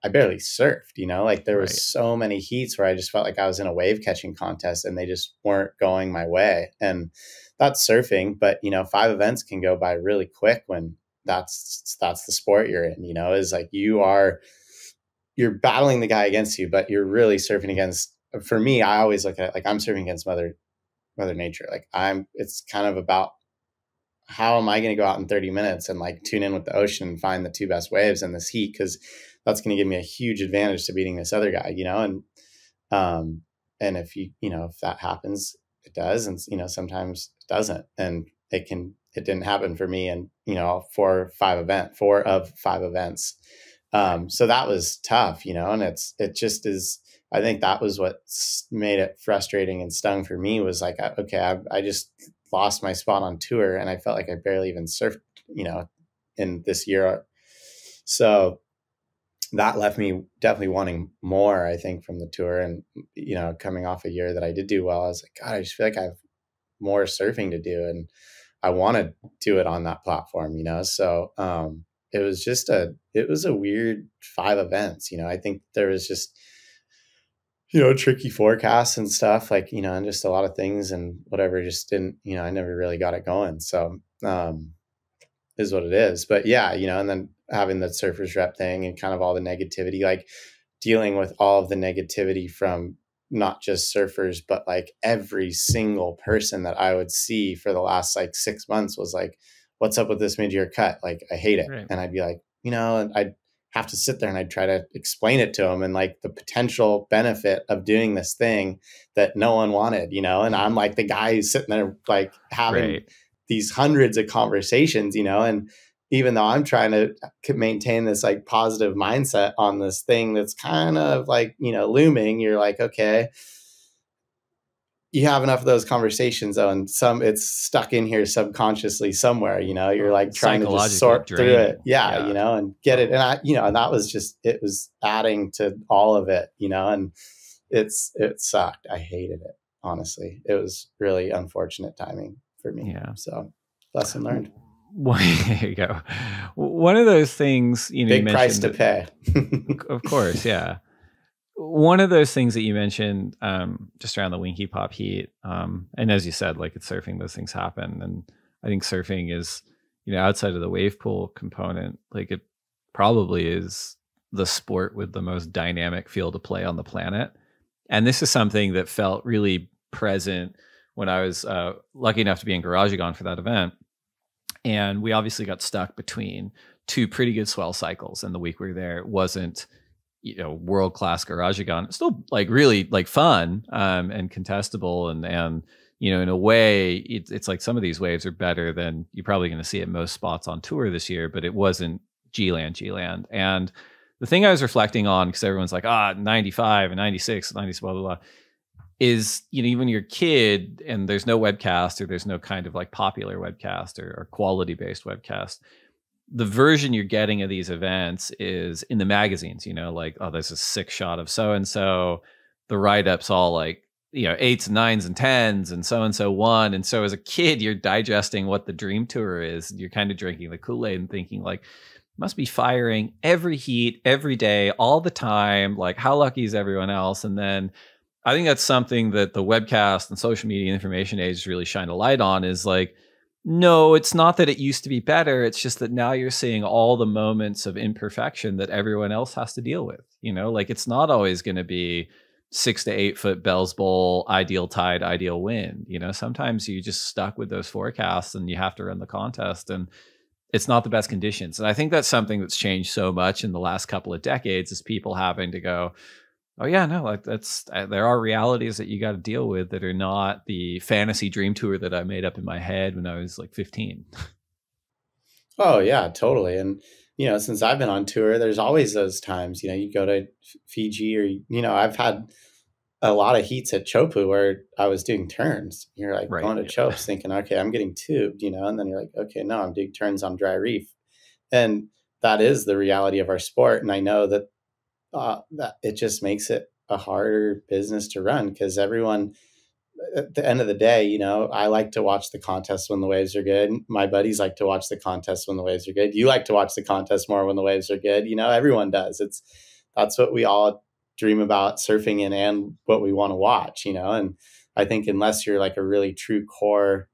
I barely surfed, you know, like there was so many heats where I just felt like I was in a wave catching contest and they just weren't going my way. And that's surfing, but, you know, 5 events can go by really quick when that's the sport you're in, you know, is like you're battling the guy against you, but you're really surfing against, for me, I always look at it like I'm surfing against Mother Nature. Like it's kind of about, how am I going to go out in 30 minutes and like tune in with the ocean and find the 2 best waves in this heat? Cause that's going to give me a huge advantage to beating this other guy, you know? And if if that happens, it does. And, you know, sometimes it doesn't. And it didn't happen for me. And, you know, 4 of 5 events. So that was tough, you know, and it just is, I think that was what made it frustrating and stung for me, was like, okay, I just lost my spot on tour, and I felt like I barely even surfed, you know, in this year. So that left me definitely wanting more, I think, from the tour. And, you know, coming off a year that I did do well, I was like, God, I just feel like I have more surfing to do, and I want to do it on that platform, you know? So it was a weird 5 events, you know. I think there was just, you know, tricky forecasts and stuff, like, you know, and just a lot of things and whatever just didn't, you know, I never really got it going. So is what it is. But yeah, you know, and then having the surfers rep thing and kind of all the negativity, like dealing with all of the negativity from not just surfers, but like every single person that I would see for the last like 6 months was like, what's up with this mid-year cut? Like, I hate it. Right. And I'd be like, you know, and I'd have to sit there and I'd try to explain it to them, and like the potential benefit of doing this thing that no one wanted, you know. And I'm like the guy who's sitting there like having these hundreds of conversations, you know. And even though I'm trying to maintain this like positive mindset on this thing that's kind of like, you know, looming, you're like, okay, you have enough of those conversations though, and it's stuck in here subconsciously somewhere, you know. You're like trying to just sort through it, yeah, you know, and get it. And I, you know, and that was just, it was adding to all of it, you know. And it sucked. I hated it, honestly. It was really unfortunate timing for me. Yeah. So lesson learned. Well, there you go. One of those things, you know, big price to pay. Of course, yeah. One of those things that you mentioned, just around the Winky Pop heat, and as you said, like it's surfing, those things happen. And I think surfing is, you know, outside of the wave pool component, like it probably is the sport with the most dynamic field of play on the planet. And this is something that felt really present when I was lucky enough to be in Garagegon for that event. And we obviously got stuck between 2 pretty good swell cycles. And the week we were there, it wasn't, you know, world-class Garagegon. It's still like really like fun and contestable. And, you know, in a way, it's like some of these waves are better than you're probably going to see at most spots on tour this year, but it wasn't G-Land. And the thing I was reflecting on, because everyone's like, 95 and 96, 90, blah, blah, blah, is, you know, even your kid and there's no webcast, or there's no kind of like popular webcast or quality-based webcast. The version you're getting of these events is in the magazines, you know, like, oh, there's a sick shot of so-and-so. The write-up's all like eights, nines, and tens, and so won. And so as a kid, you're digesting what the dream tour is. You're kind of drinking the Kool-Aid and thinking like, must be firing every heat, every day, all the time. Like, how lucky is everyone else? And then I think that's something that the webcast and social media information age really shine a light on, is like, no, it's not that it used to be better. It's just that now you're seeing all the moments of imperfection that everyone else has to deal with. Like, it's not always going to be 6 to 8 foot Bell's Bowl, ideal tide, ideal wind. Sometimes you just stuck with those forecasts and you have to run the contest, and it's not the best conditions. And I think that's something that's changed so much in the last couple of decades, is people having to go, oh yeah, no, like there are realities that you got to deal with that are not the fantasy dream tour that I made up in my head when I was like 15. Oh yeah, totally. And, since I've been on tour, there's always those times, you go to Fiji, or, I've had a lot of heats at Chopu where I was doing turns. You're like going to Chopes thinking, okay, I'm getting tubed, and then you're like, okay, no, I'm doing turns on dry reef. And that is the reality of our sport. And I know that it just makes it a harder business to run, because everyone, at the end of the day, I like to watch the contest when the waves are good. My buddies like to watch the contest when the waves are good. You like to watch the contest more when the waves are good. Everyone does. That's what we all dream about surfing in, and what we want to watch, and I think unless you're like a really true core,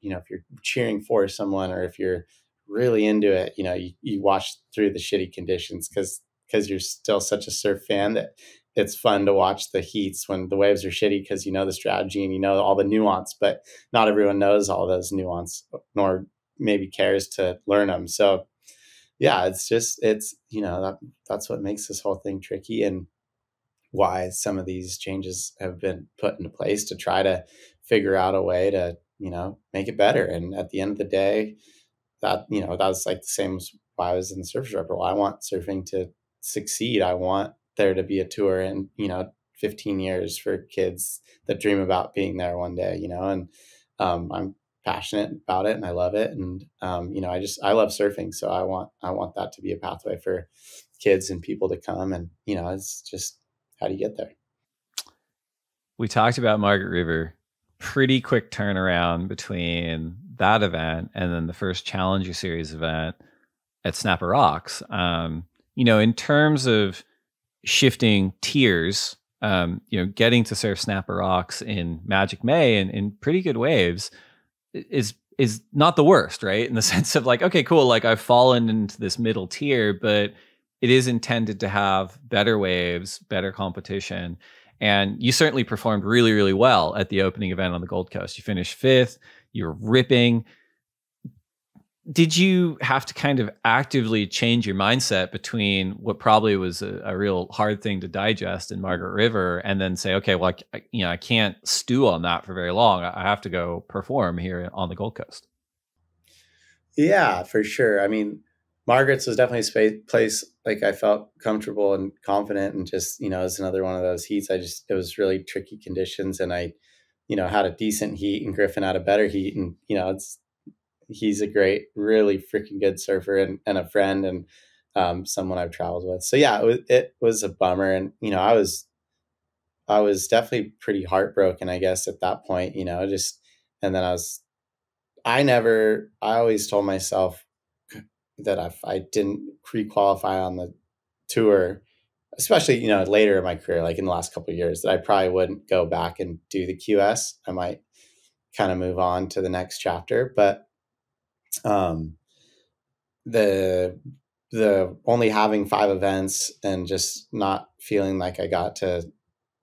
if you're cheering for someone, or if you're really into it, you watch through the shitty conditions, because you're still such a surf fan that it's fun to watch the heats when the waves are shitty, because the strategy and all the nuance, but not everyone knows all those nuance, nor maybe cares to learn them. So yeah, it's that's what makes this whole thing tricky, and why some of these changes have been put into place to try to figure out a way to, make it better. And at the end of the day, that was like the same as why I was in the Surfers Rep. Well, I want surfing to succeed. I want there to be a tour in, 15 years for kids that dream about being there one day, and I'm passionate about it and I love it. And, I love surfing. So I want that to be a pathway for kids and people to come. And, it's just, how do you get there? We talked about Margaret River. Pretty quick turnaround between that event and then the first Challenger Series event at Snapper Rocks. In terms of shifting tiers, getting to surf Snapper Rocks in Magic May and in pretty good waves is not the worst, right? In the sense of like, okay, cool, like I've fallen into this middle tier, but it is intended to have better waves, better competition. And you certainly performed really, really well at the opening event on the Gold Coast. You finished 5th, you're ripping. Did you have to kind of actively change your mindset between what probably was a real hard thing to digest in Margaret River, and then say, okay, well, I can't stew on that for very long. I have to go perform here on the Gold Coast? Yeah, for sure. I mean, Margaret's was definitely a place like I felt comfortable and confident, and just, it was another one of those heats. It was really tricky conditions, and I, had a decent heat, and Griffin had a better heat, and, he's a great, really freaking good surfer and a friend, and someone I've traveled with. So yeah, it was a bummer. And, I was definitely pretty heartbroken, I guess, at that point, and then I always told myself that if I didn't pre-qualify on the tour, especially, later in my career, like in the last couple of years, that I probably wouldn't go back and do the QS. I might kind of move on to the next chapter. But the only having 5 events and just not feeling like I got to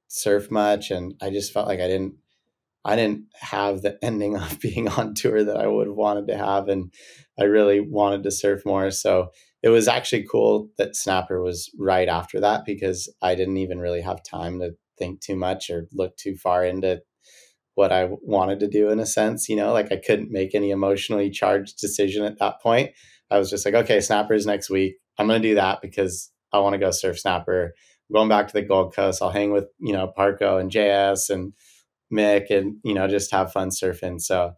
surf much, and I just felt like I didn't have the ending of being on tour that I would have wanted to have, and I really wanted to surf more. So it was actually cool that Snapper was right after that, because I didn't even really have time to think too much or look too far into what I wanted to do, in a sense. Like I couldn't make any emotionally charged decision at that point. I was just like, okay, Snapper's next week. I'm going to do that because I want to go surf Snapper. I'm going back to the Gold Coast. I'll hang with, Parco and JS and Mick, and, just have fun surfing. So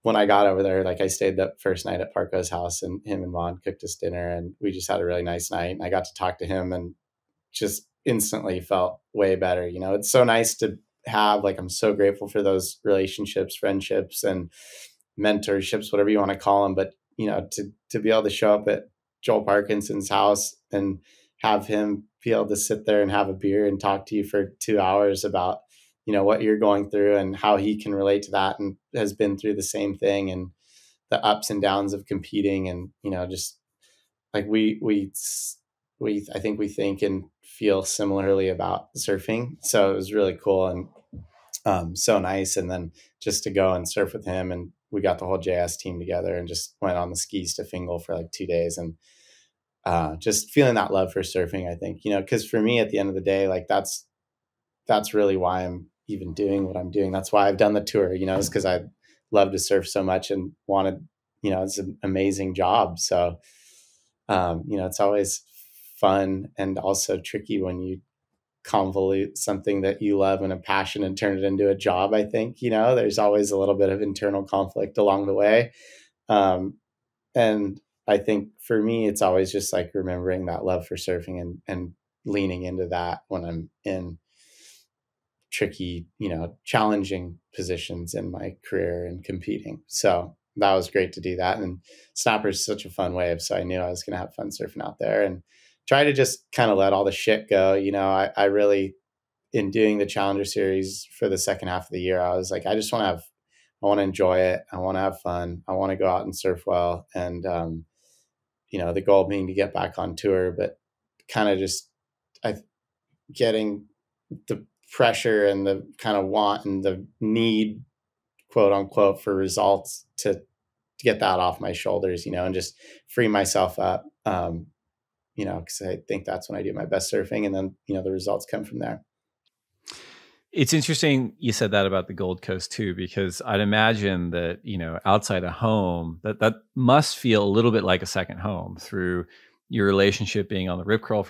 when I got over there, like I stayed the first night at Parco's house, and him and Vaughn cooked us dinner, and we just had a really nice night. And I got to talk to him and just instantly felt way better. You know, it's so nice to have, like, I'm so grateful for those relationships, friendships, and mentorships, whatever you want to call them. But, you know, to be able to show up at Joel Parkinson's house and have him be able to sit there and have a beer and talk to you for 2 hours about, you know, what you're going through and how he can relate to that and has been through the same thing, and the ups and downs of competing. And, you know, just like I think we think and feel similarly about surfing. So it was really cool and so nice. And then just to go and surf with him, and we got the whole JS team together and just went on the skis to Fingal for like 2 days, and just feeling that love for surfing, I think, you know, because for me, at the end of the day, like that's really why I'm even doing what I'm doing. That's why I've done the tour, you know, is because I love to surf so much and wanted, you know, it's an amazing job. So, you know, it's always fun and also tricky when you convolute something that you love and a passion and turn it into a job. I think, you know, there's always a little bit of internal conflict along the way. And I think for me, it's always just like remembering that love for surfing and leaning into that when I'm in tricky, you know, challenging positions in my career and competing. So that was great to do that. And Snapper is such a fun wave. So I knew I was going to have fun surfing out there and try to just kind of let all the shit go. You know, I really, in doing the Challenger Series for the second half of the year, I was like, I want to enjoy it. I want to have fun. I want to go out and surf well. And, you know, the goal being to get back on tour, but kind of just getting the pressure and the kind of want and the need, quote unquote, for results to get that off my shoulders, you know, and just free myself up, you know, because I think that's when I do my best surfing. And then, you know, the results come from there. It's interesting you said that about the Gold Coast too, because I'd imagine that, you know, outside of home, that must feel a little bit like a second home through your relationship being on the Rip Curl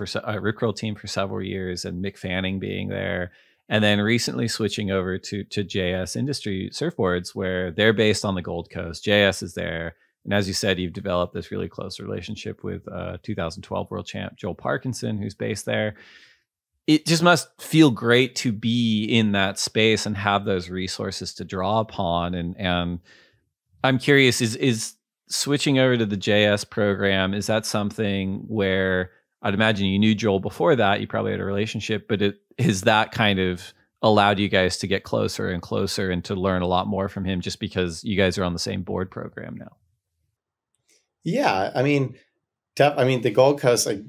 team for several years, and Mick Fanning being there, and then recently switching over to JS Industry Surfboards, where they're based on the Gold Coast. JS is there, and as you said, you've developed this really close relationship with 2012 world champ Joel Parkinson, who's based there. It just must feel great to be in that space and have those resources to draw upon. And I'm curious, is switching over to the JS program, is that something where I'd imagine you knew Joel before that, you probably had a relationship, but is that kind of allowed you guys to get closer and closer and to learn a lot more from him just because you guys are on the same board program now? Yeah. I mean, the Gold Coast, like,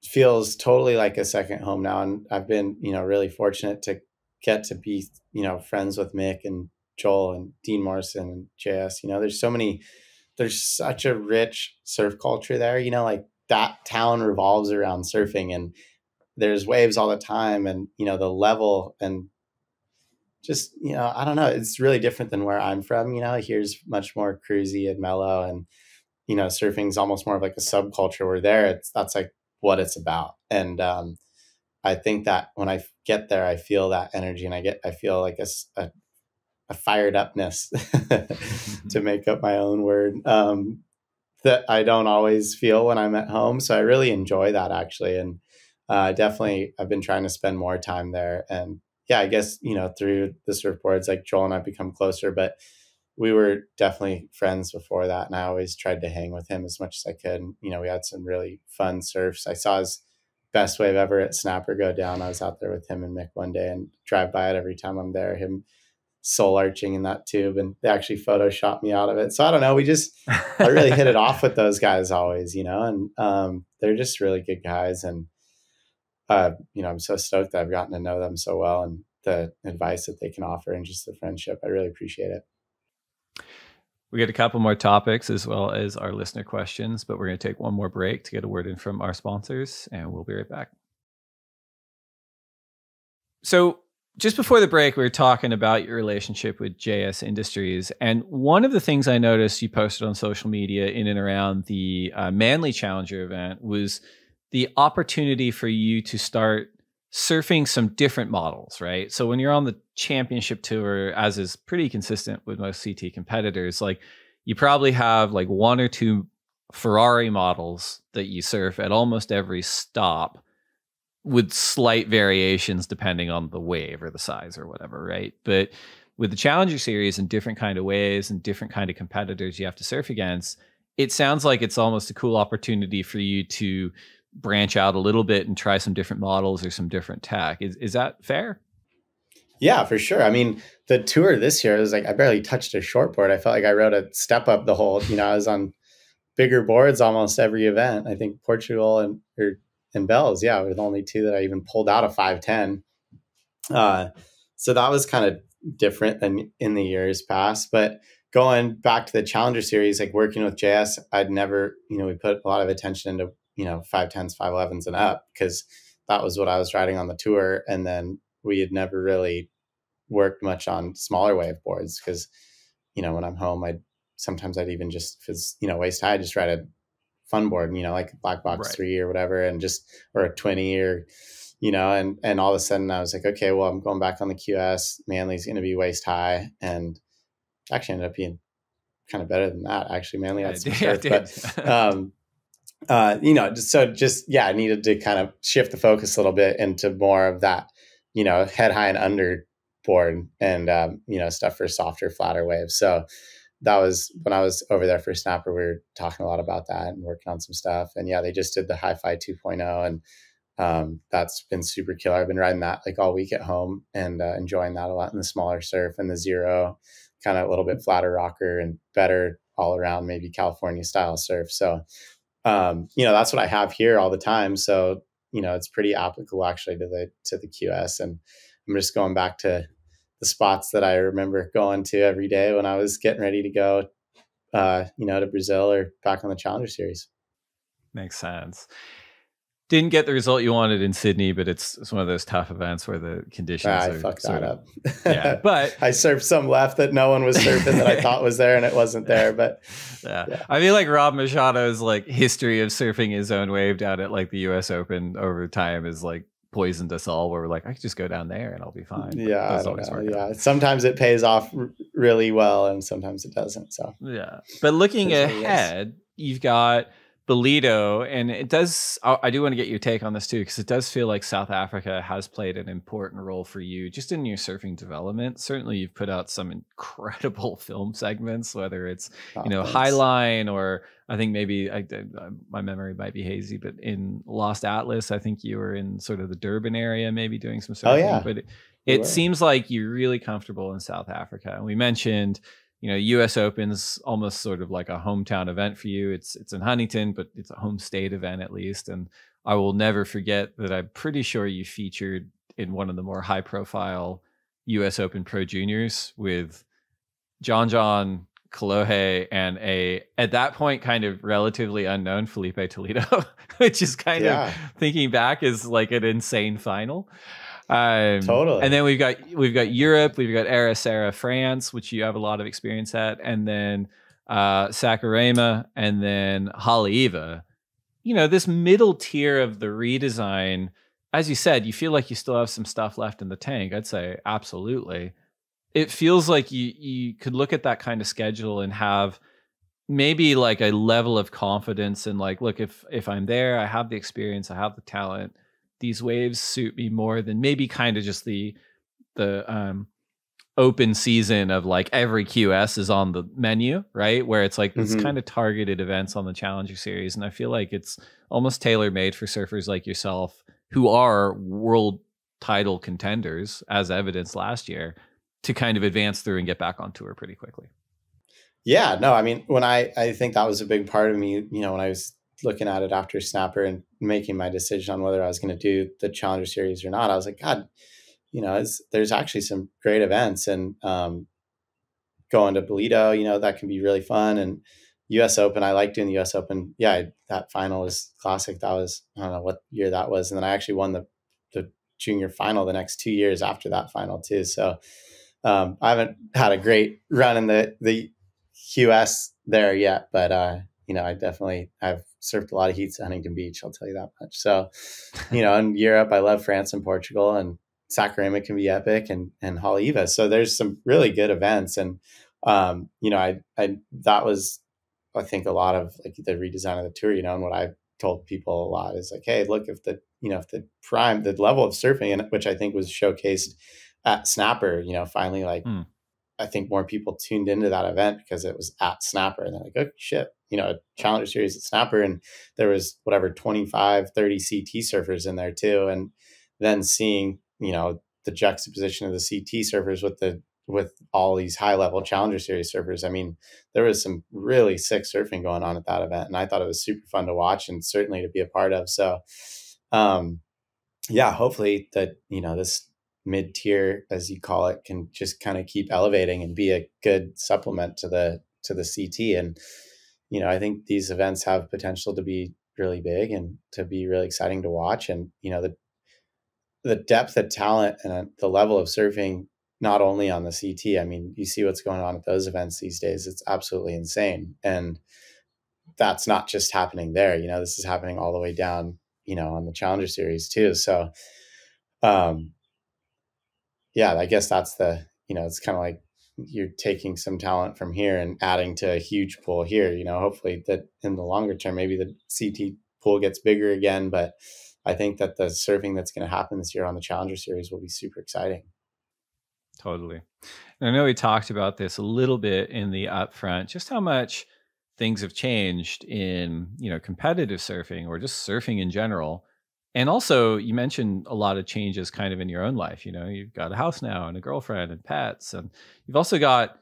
feels totally like a second home now. And I've been, you know, really fortunate to get to be, you know, friends with Mick and Joel and Dean Morrison and JS. You know, there's such a rich surf culture there, you know, like that town revolves around surfing, and there's waves all the time, and, you know, the level and just, you know, I don't know, it's really different than where I'm from. You know, here's much more cruisy and mellow, and, you know, surfing is almost more of like a subculture, where there that's like what it's about. And I think that when I get there, I feel that energy, and I feel like a fired upness to make up my own word, that I don't always feel when I'm at home. So I really enjoy that, actually. And definitely I've been trying to spend more time there. And yeah, I guess, you know, through the surfboards, like Joel and I become closer, but we were definitely friends before that. And I always tried to hang with him as much as I could. And, you know, we had some really fun surfs. I saw his best wave ever at Snapper go down. I was out there with him and Mick one day and drive by it every time I'm there, him soul arching in that tube. And they actually photoshopped me out of it. So I don't know. I really hit it off with those guys always, you know, and they're just really good guys. And, you know, I'm so stoked that I've gotten to know them so well, and the advice that they can offer and just the friendship. I really appreciate it. We get a couple more topics as well as our listener questions, but we're going to take one more break to get a word in from our sponsors, and we'll be right back. So just before the break, we were talking about your relationship with JS Industries. And one of the things I noticed you posted on social media in and around the Manly Challenger event was the opportunity for you to start surfing some different models, right? So when you're on the championship tour, as is pretty consistent with most CT competitors, like you probably have like one or two Ferrari models that you surf at almost every stop, with slight variations depending on the wave or the size or whatever, right? But with the Challenger Series and different kind of waves and different kind of competitors you have to surf against, it sounds like it's almost a cool opportunity for you to branch out a little bit and try some different models or some different tech. Is that fair? Yeah, for sure. I mean, the tour this year was like, I barely touched a shortboard. I felt like I rode a step up the whole, I was on bigger boards almost every event. I think Portugal and Bells, yeah, were the only two that I even pulled out of 510. So that was kind of different than in the years past. But going back to the Challenger Series, like working with JS, I'd never, we put a lot of attention into, 510s, 511s and up, because that was what I was riding on the tour. And then we had never really worked much on smaller wave boards because, when I'm home, sometimes I'd even just, if it's, waist high, just ride a fun board, like a black box 3 or whatever, and or a 20 or, and all of a sudden I was like, okay, well, I'm going back on the QS. Manly's going to be waist high, and actually ended up being kind of better than that. Actually, Manly had some surf, but I needed to kind of shift the focus a little bit into more of that, head high and under board and, stuff for softer, flatter waves. So that was when I was over there for Snapper, we were talking a lot about that and working on some stuff. And yeah, they just did the Hi-Fi 2.0, and that's been super killer. I've been riding that like all week at home and enjoying that a lot in the smaller surf and the Zero, kind of a little bit flatter rocker and better all around, maybe California style surf. So, that's what I have here all the time. So, it's pretty applicable actually to the QS. And I'm just going back to the spots that I remember going to every day when I was getting ready to go, to Brazil or back on the Challenger Series. Makes sense. Didn't get the result you wanted in Sydney, but it's one of those tough events where the conditions I fucked that up. Yeah, but I surfed some left that no one was surfing that I thought was there, and it wasn't there. But yeah. I feel like Rob Machado's like history of surfing his own wave down at like the U.S. Open over time is like poisoned us all. Where we're like, I could just go down there and I'll be fine. But yeah, I don't know. Yeah, sometimes it pays off really well, and sometimes it doesn't. So yeah, but looking ahead, you've got Bolito, and it does, I do want to get your take on this too, because it does feel like South Africa has played an important role for you just in your surfing development. Certainly you've put out some incredible film segments, whether it's Highline, or I think maybe my memory might be hazy, but in Lost Atlas I think you were in sort of the Durban area maybe doing some surfing. But it seems like you're really comfortable in South Africa. And we mentioned US Open's almost sort of like a hometown event for you. It's in Huntington, but it's a home state event at least. And I will never forget that I'm pretty sure you featured in one of the more high profile US Open Pro Juniors with John Kalohe and at that point, kind of relatively unknown Felipe Toledo, which is kind of thinking back is like an insane final. Totally. And then we've got Europe, we've got Ericeira, France, which you have a lot of experience at, and then Saquarema, and then Haleiwa. This middle tier of the redesign, as you said, you feel like you still have some stuff left in the tank. I'd say absolutely. It feels like you could look at that kind of schedule and have maybe like a level of confidence in like, look, if I'm there, I have the experience, I have the talent. These waves suit me more than maybe kind of just the open season of like every QS is on the menu, right? Where it's like it's kind of targeted events on the Challenger Series. And I feel like it's almost tailor-made for surfers like yourself who are world title contenders, as evidenced last year, to kind of advance through and get back on tour pretty quickly. Yeah, no, I mean, when I think that was a big part of me, when I was looking at it after Snapper and making my decision on whether I was going to do the Challenger Series or not, I was like, God, there's actually some great events, and going to Bolito, that can be really fun. And US Open, I like doing the US Open. Yeah, that final was classic. That was, I don't know what year that was. And then I actually won the junior final the next 2 years after that final too. So I haven't had a great run in the QS there yet, but I've surfed a lot of heats at Huntington Beach, I'll tell you that much. So, in Europe, I love France and Portugal, and Saquarema can be epic, and Haleiwa. So there's some really good events. And, that was, I think, a lot of like the redesign of the tour, and what I told people a lot is like, hey, look, if the if the level of surfing, and which I think was showcased at Snapper, finally, like, I think more people tuned into that event because it was at Snapper, and they're like, oh shit, a Challenger Series at Snapper. And there was 25, 30 CT surfers in there too. And then seeing, the juxtaposition of the CT surfers with all these high level Challenger Series surfers. I mean, there was some really sick surfing going on at that event, and I thought it was super fun to watch and certainly to be a part of. So, yeah, hopefully that, this mid-tier, as you call it, can just kind of keep elevating and be a good supplement to the CT. And, I think these events have potential to be really big and to be really exciting to watch. And, the depth of talent and the level of surfing, not only on the CT, I mean, you see what's going on at those events these days. It's absolutely insane. And that's not just happening there, this is happening all the way down, on the Challenger Series too. So, yeah, I guess that's it's kind of like you're taking some talent from here and adding to a huge pool here, hopefully that in the longer term, maybe the CT pool gets bigger again. But I think that the surfing that's going to happen this year on the Challenger Series will be super exciting. Totally. And I know we talked about this a little bit in the upfront, just how much things have changed in, competitive surfing or just surfing in general. And also you mentioned a lot of changes kind of in your own life. You've got a house now and a girlfriend and pets, and you've also got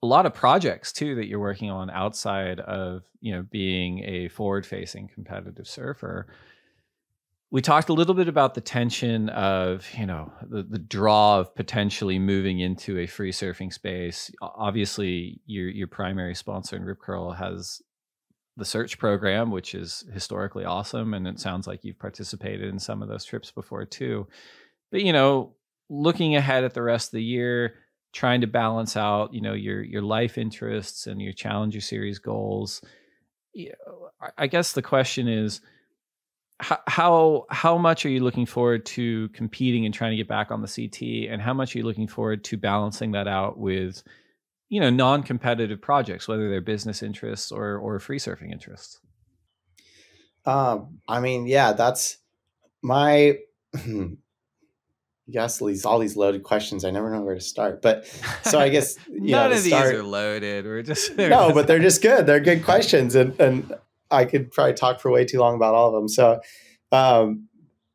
a lot of projects too that you're working on outside of, being a forward facing competitive surfer. We talked a little bit about the tension of, the draw of potentially moving into a free surfing space. Obviously, your primary sponsor in Rip Curl has the search program, which is historically awesome. And it sounds like you've participated in some of those trips before too. But, looking ahead at the rest of the year, trying to balance out, your life interests and your Challenger Series goals. I guess the question is, how much are you looking forward to competing and trying to get back on the CT, and how much are you looking forward to balancing that out with, non-competitive projects, whether they're business interests or free surfing interests? I mean, yeah, that's my, yes, all these loaded questions. I never know where to start, but so I guess, none of these are loaded. We're just, no, but they're just good. They're good questions. And I could probably talk for way too long about all of them. So,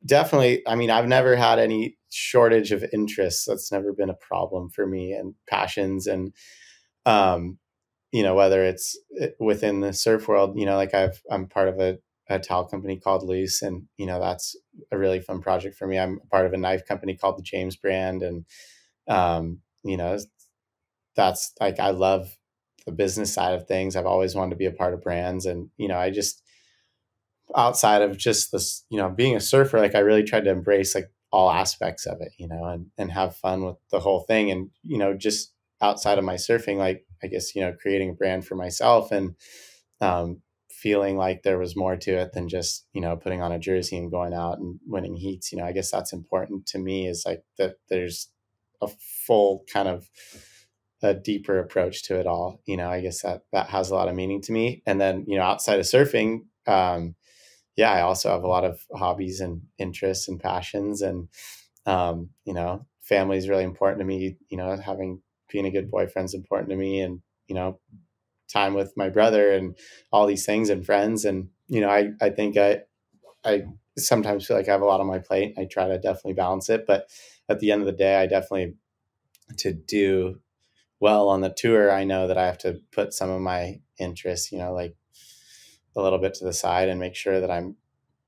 definitely, I mean, I've never had any shortage of interests. That's never been a problem for me, and passions. And, whether it's within the surf world, like I'm part of a towel company called Loose, and, that's a really fun project for me. I'm part of a knife company called the James brand. And, that's like, I love the business side of things. I've always wanted to be a part of brands. And, I just, outside of just this, being a surfer, like I really tried to embrace like all aspects of it, and have fun with the whole thing. And, just outside of my surfing, like, I guess, creating a brand for myself and, feeling like there was more to it than just, putting on a jersey and going out and winning heats. I guess that's important to me, is like that there's a full kind of a deeper approach to it all. I guess that has a lot of meaning to me. And then, outside of surfing, I also have a lot of hobbies and interests and passions, and, family is really important to me. Being a good boyfriend is important to me, and, time with my brother and all these things, and friends. And, I think I sometimes feel like I have a lot on my plate. I try to definitely balance it, but at the end of the day, I definitely, to do well on the tour, I know that I have to put some of my interests, like a little bit to the side, and make sure that I'm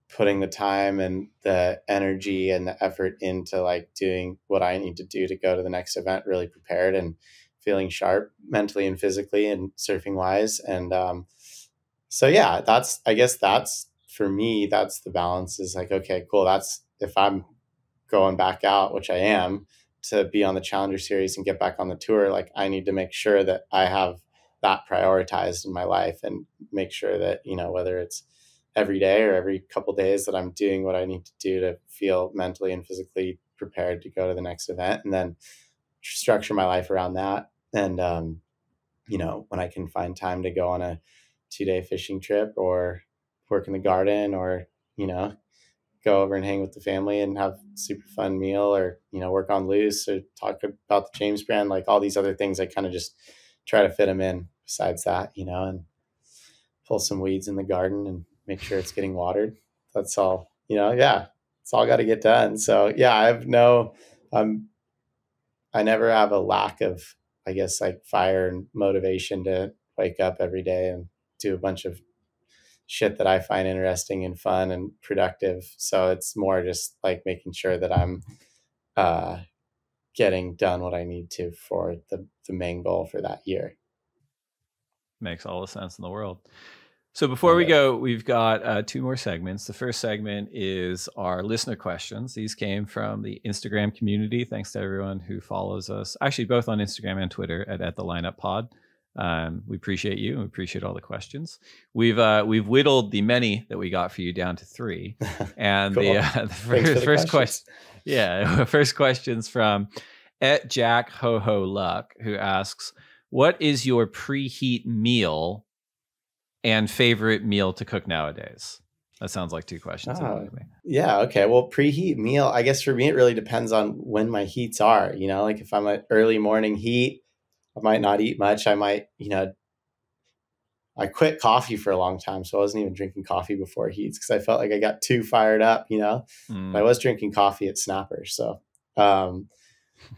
putting the time and the energy and the effort into like doing what I need to do to go to the next event really prepared and feeling sharp mentally and physically and surfing wise. And so yeah, I guess that's for me, that's the balance, is like, okay, cool. That's, if I'm going back out, which I am, to be on the Challenger Series and get back on the tour, like I need to make sure that I have that prioritized in my life, and make sure that, whether it's every day or every couple of days, that I'm doing what I need to do to feel mentally and physically prepared to go to the next event, and then structure my life around that. And, when I can find time to go on a 2-day fishing trip or work in the garden, or, go over and hang with the family and have a super fun meal, or, work on loose or talk about the James brand, like all these other things. I kind of just try to fit them in besides that, and pull some weeds in the garden and make sure it's getting watered. That's all, it's all got to get done. So yeah, I never have a lack of, I guess, like fire and motivation to wake up every day and do a bunch of shit that I find interesting and fun and productive. So it's more just like making sure that I'm getting done what I need to for the main goal for that year. Makes all the sense in the world. So before we go, we've got 2 more segments. The first segment is our listener questions. These came from the Instagram community. Thanks to everyone who follows us, actually both on Instagram and Twitter at the Lineup Pod. We appreciate you. We appreciate all the questions. We've whittled the many that we got for you down to 3. And cool. the first question, first question's from @Jack Ho Ho Luck, who asks, "What is your preheat meal and favorite meal to cook nowadays?" That sounds like 2 questions. Yeah. Okay. Well, preheat meal, I guess for me, it really depends on when my heats are, like if I'm an early morning heat, I might not eat much. I might, I quit coffee for a long time. So I wasn't even drinking coffee before heats because I felt like I got too fired up, But I was drinking coffee at Snapper. So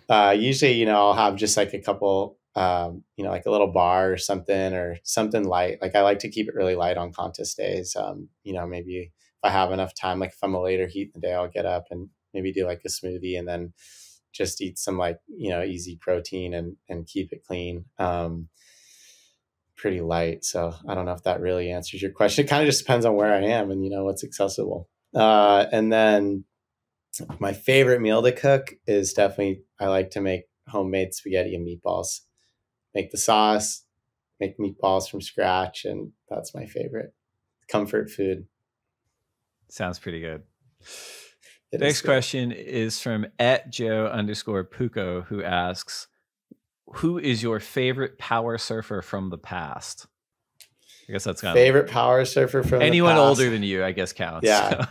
usually, I'll have just like a couple, like a little bar or something light. Like I like to keep it really light on contest days. Maybe if I have enough time, like if I'm a later heat in the day, I'll get up and maybe do like a smoothie and then just eat some like, easy protein and keep it clean. Pretty light. So I don't know if that really answers your question. It kind of just depends on where I am and, what's accessible. And then my favorite meal to cook is definitely, I like to make homemade spaghetti and meatballs. Make the sauce, make meatballs from scratch, and that's my favorite comfort food. Sounds pretty good. Next question is from @Joe_Puko, who asks, "Who is your favorite power surfer from the past?" I guess that's kind favorite power surfer from anyone the past. Older than you, I guess counts. Yeah,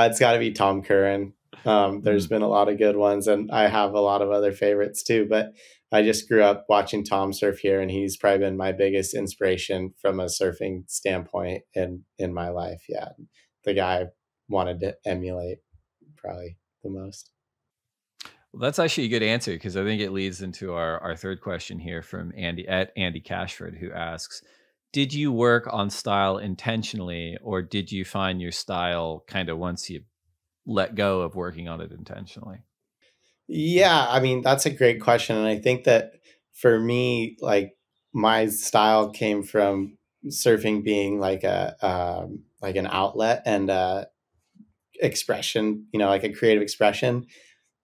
it's got to be Tom Curran. There's been a lot of good ones, and I have a lot of other favorites too. But I just grew up watching Tom surf here, and he's probably been my biggest inspiration from a surfing standpoint in my life. Yeah, the guy I wanted to emulate probably the most. Well, that's actually a good answer because I think it leads into our third question here from Andy Cashford, who asks, "Did you work on style intentionally, or did you find your style kind of once you let go of working on it intentionally?" Yeah, I mean, that's a great question. And I think that for me, like my style came from surfing being like like an outlet and expression, like a creative expression.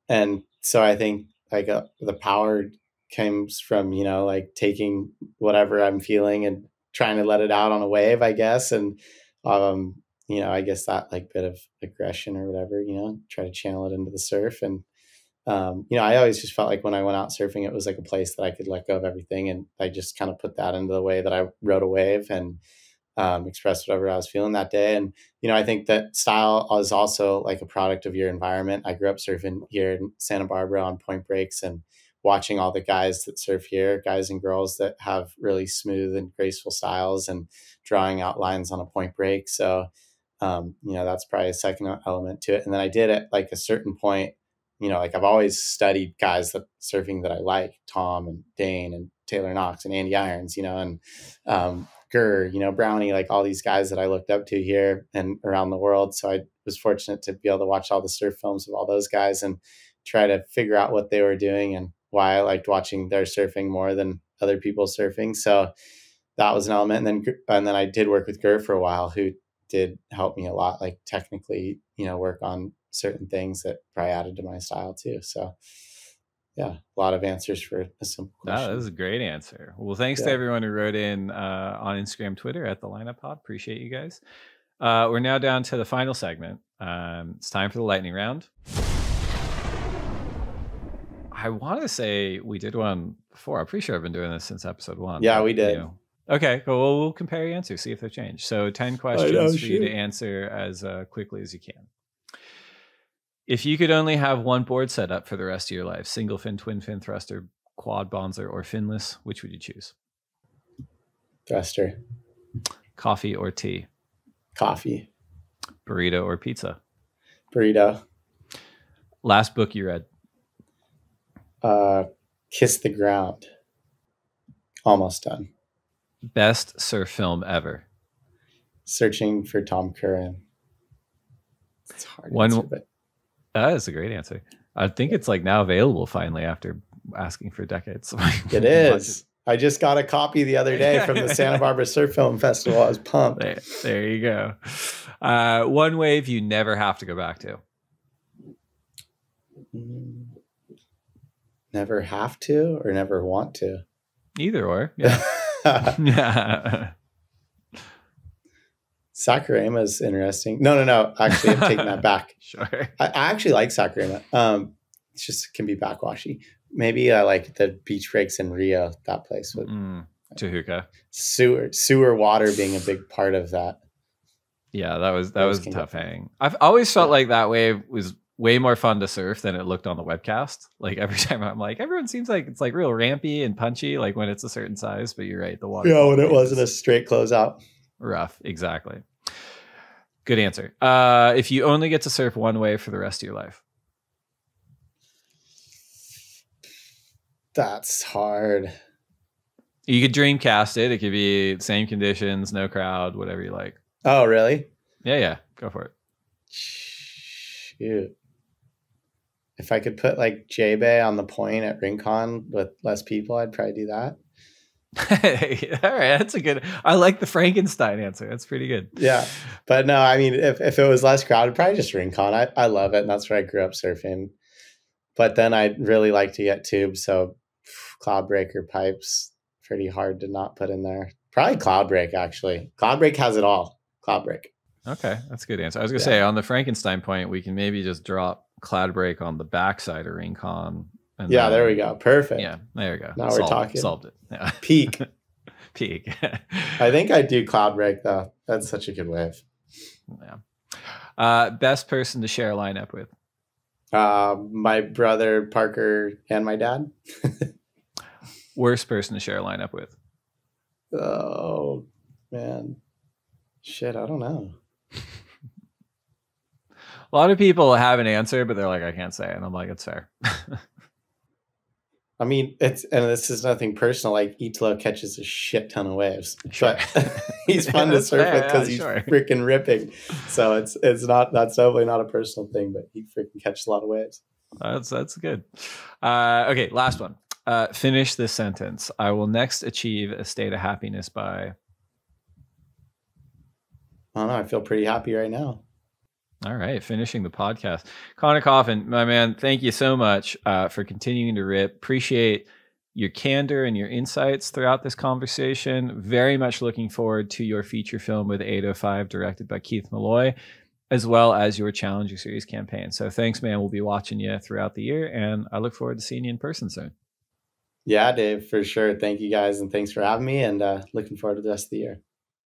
And so I think like the power comes from, like taking whatever I'm feeling and trying to let it out on a wave, I guess. And, I guess that like bit of aggression or whatever, try to channel it into the surf. And, I always just felt like when I went out surfing, it was like a place that I could let go of everything. And I just kind of put that into the way that I rode a wave and express whatever I was feeling that day. And, I think that style is also like a product of your environment. I grew up surfing here in Santa Barbara on point breaks and watching all the guys that surf here, guys and girls that have really smooth and graceful styles and drawing out lines on a point break. So, that's probably a second element to it. And then I did at like a certain point, like I've always studied guys that surfing that I like, Tom and Dane and Taylor Knox and Andy Irons, and Gurr, Brownie, like all these guys that I looked up to here and around the world. So I was fortunate to be able to watch all the surf films of all those guys and try to figure out what they were doing and why I liked watching their surfing more than other people surfing. So that was an element. And then I did work with Gurr for a while, who did help me a lot, like technically, work on certain things that probably added to my style too. So yeah, a lot of answers for a simple question. That was a great answer. Well, thanks to everyone who wrote in on Instagram, Twitter at the Lineup Pod. Appreciate you guys. We're now down to the final segment. It's time for the lightning round. I want to say we did one before. I'm pretty sure I've been doing this since episode 1. Yeah, we did. Okay, cool. Well, we'll compare your answers, see if they've changed. So 10 questions for you to answer as quickly as you can. If you could only have one board set up for the rest of your life, single fin, twin fin, thruster, quad bonzer, or finless, which would you choose? Thruster. Coffee or tea? Coffee. Burrito or pizza? Burrito. Last book you read? Kiss the Ground. Almost done. Best surf film ever? Searching for Tom Curran. It's hard to One, answer, but that is a great answer. I think it's like now available finally after asking for decades. it is. I just got a copy the other day from the Santa Barbara Surf Film Festival. I was pumped. There you go. One wave you never have to go back to? Never have to or never want to? Either or. Yeah. Yeah. Sakurama is interesting. No. Actually, I'm taking that back. Sure. I actually like Sakurama. It's just can be backwashy. Maybe I like the beach breaks in Rio. That place with Tehuka. Sewer water being a big part of that. Yeah, that was a tough hang. I've always felt like that wave was way more fun to surf than it looked on the webcast. Like every time I'm like, everyone seems like it's like real rampy and punchy, like when it's a certain size. But you're right, the water. Yeah, when it wasn't a straight closeout. Rough, exactly. Good answer. If you only get to surf one wave for the rest of your life? That's hard. You could dreamcast it. It could be same conditions, no crowd, whatever you like. Oh, really? Yeah. Go for it. Shoot. If I could put like J-Bay on the point at Rincon with less people, I'd probably do that. All right, that's a good. I like the Frankenstein answer. That's pretty good. Yeah, but no, I mean, if it was less crowded, probably just Rincon. I love it, and that's where I grew up surfing. But then I'd really like to get tubes, so Cloudbreaker pipes, pretty hard to not put in there. Probably Cloudbreak, actually. Cloudbreak has it all. Cloudbreak. Okay, that's a good answer. I was gonna say on the Frankenstein point, we can maybe just drop Cloudbreak on the backside of Rincon. And yeah, there we go. Perfect. Yeah, there we go. Now we're talking. Solved it. Yeah. Peak. Peak. I think I'd do Cloudbreak, though. That's such a good wave. Yeah. Best person to share a lineup with? My brother, Parker, and my dad. Worst person to share a lineup with? Oh, man. Shit, I don't know. A lot of people have an answer, but they're like, I can't say it. And I'm like, it's fair. I mean, and this is nothing personal. Like Italo catches a shit ton of waves, sure. But he's fun to surf with because he's freaking ripping. So that's definitely not a personal thing, but he freaking catches a lot of waves. That's good. Okay, last one. Finish this sentence. I will next achieve a state of happiness by. I don't know. I feel pretty happy right now. All right, finishing the podcast. Conner Coffin, my man, thank you so much for continuing to rip. Appreciate your candor and your insights throughout this conversation. Very much looking forward to your feature film with 805, directed by Keith Malloy, as well as your Challenger Series campaign. So thanks, man. We'll be watching you throughout the year, and I look forward to seeing you in person soon. Yeah, Dave, for sure. Thank you guys, and thanks for having me, and looking forward to the rest of the year.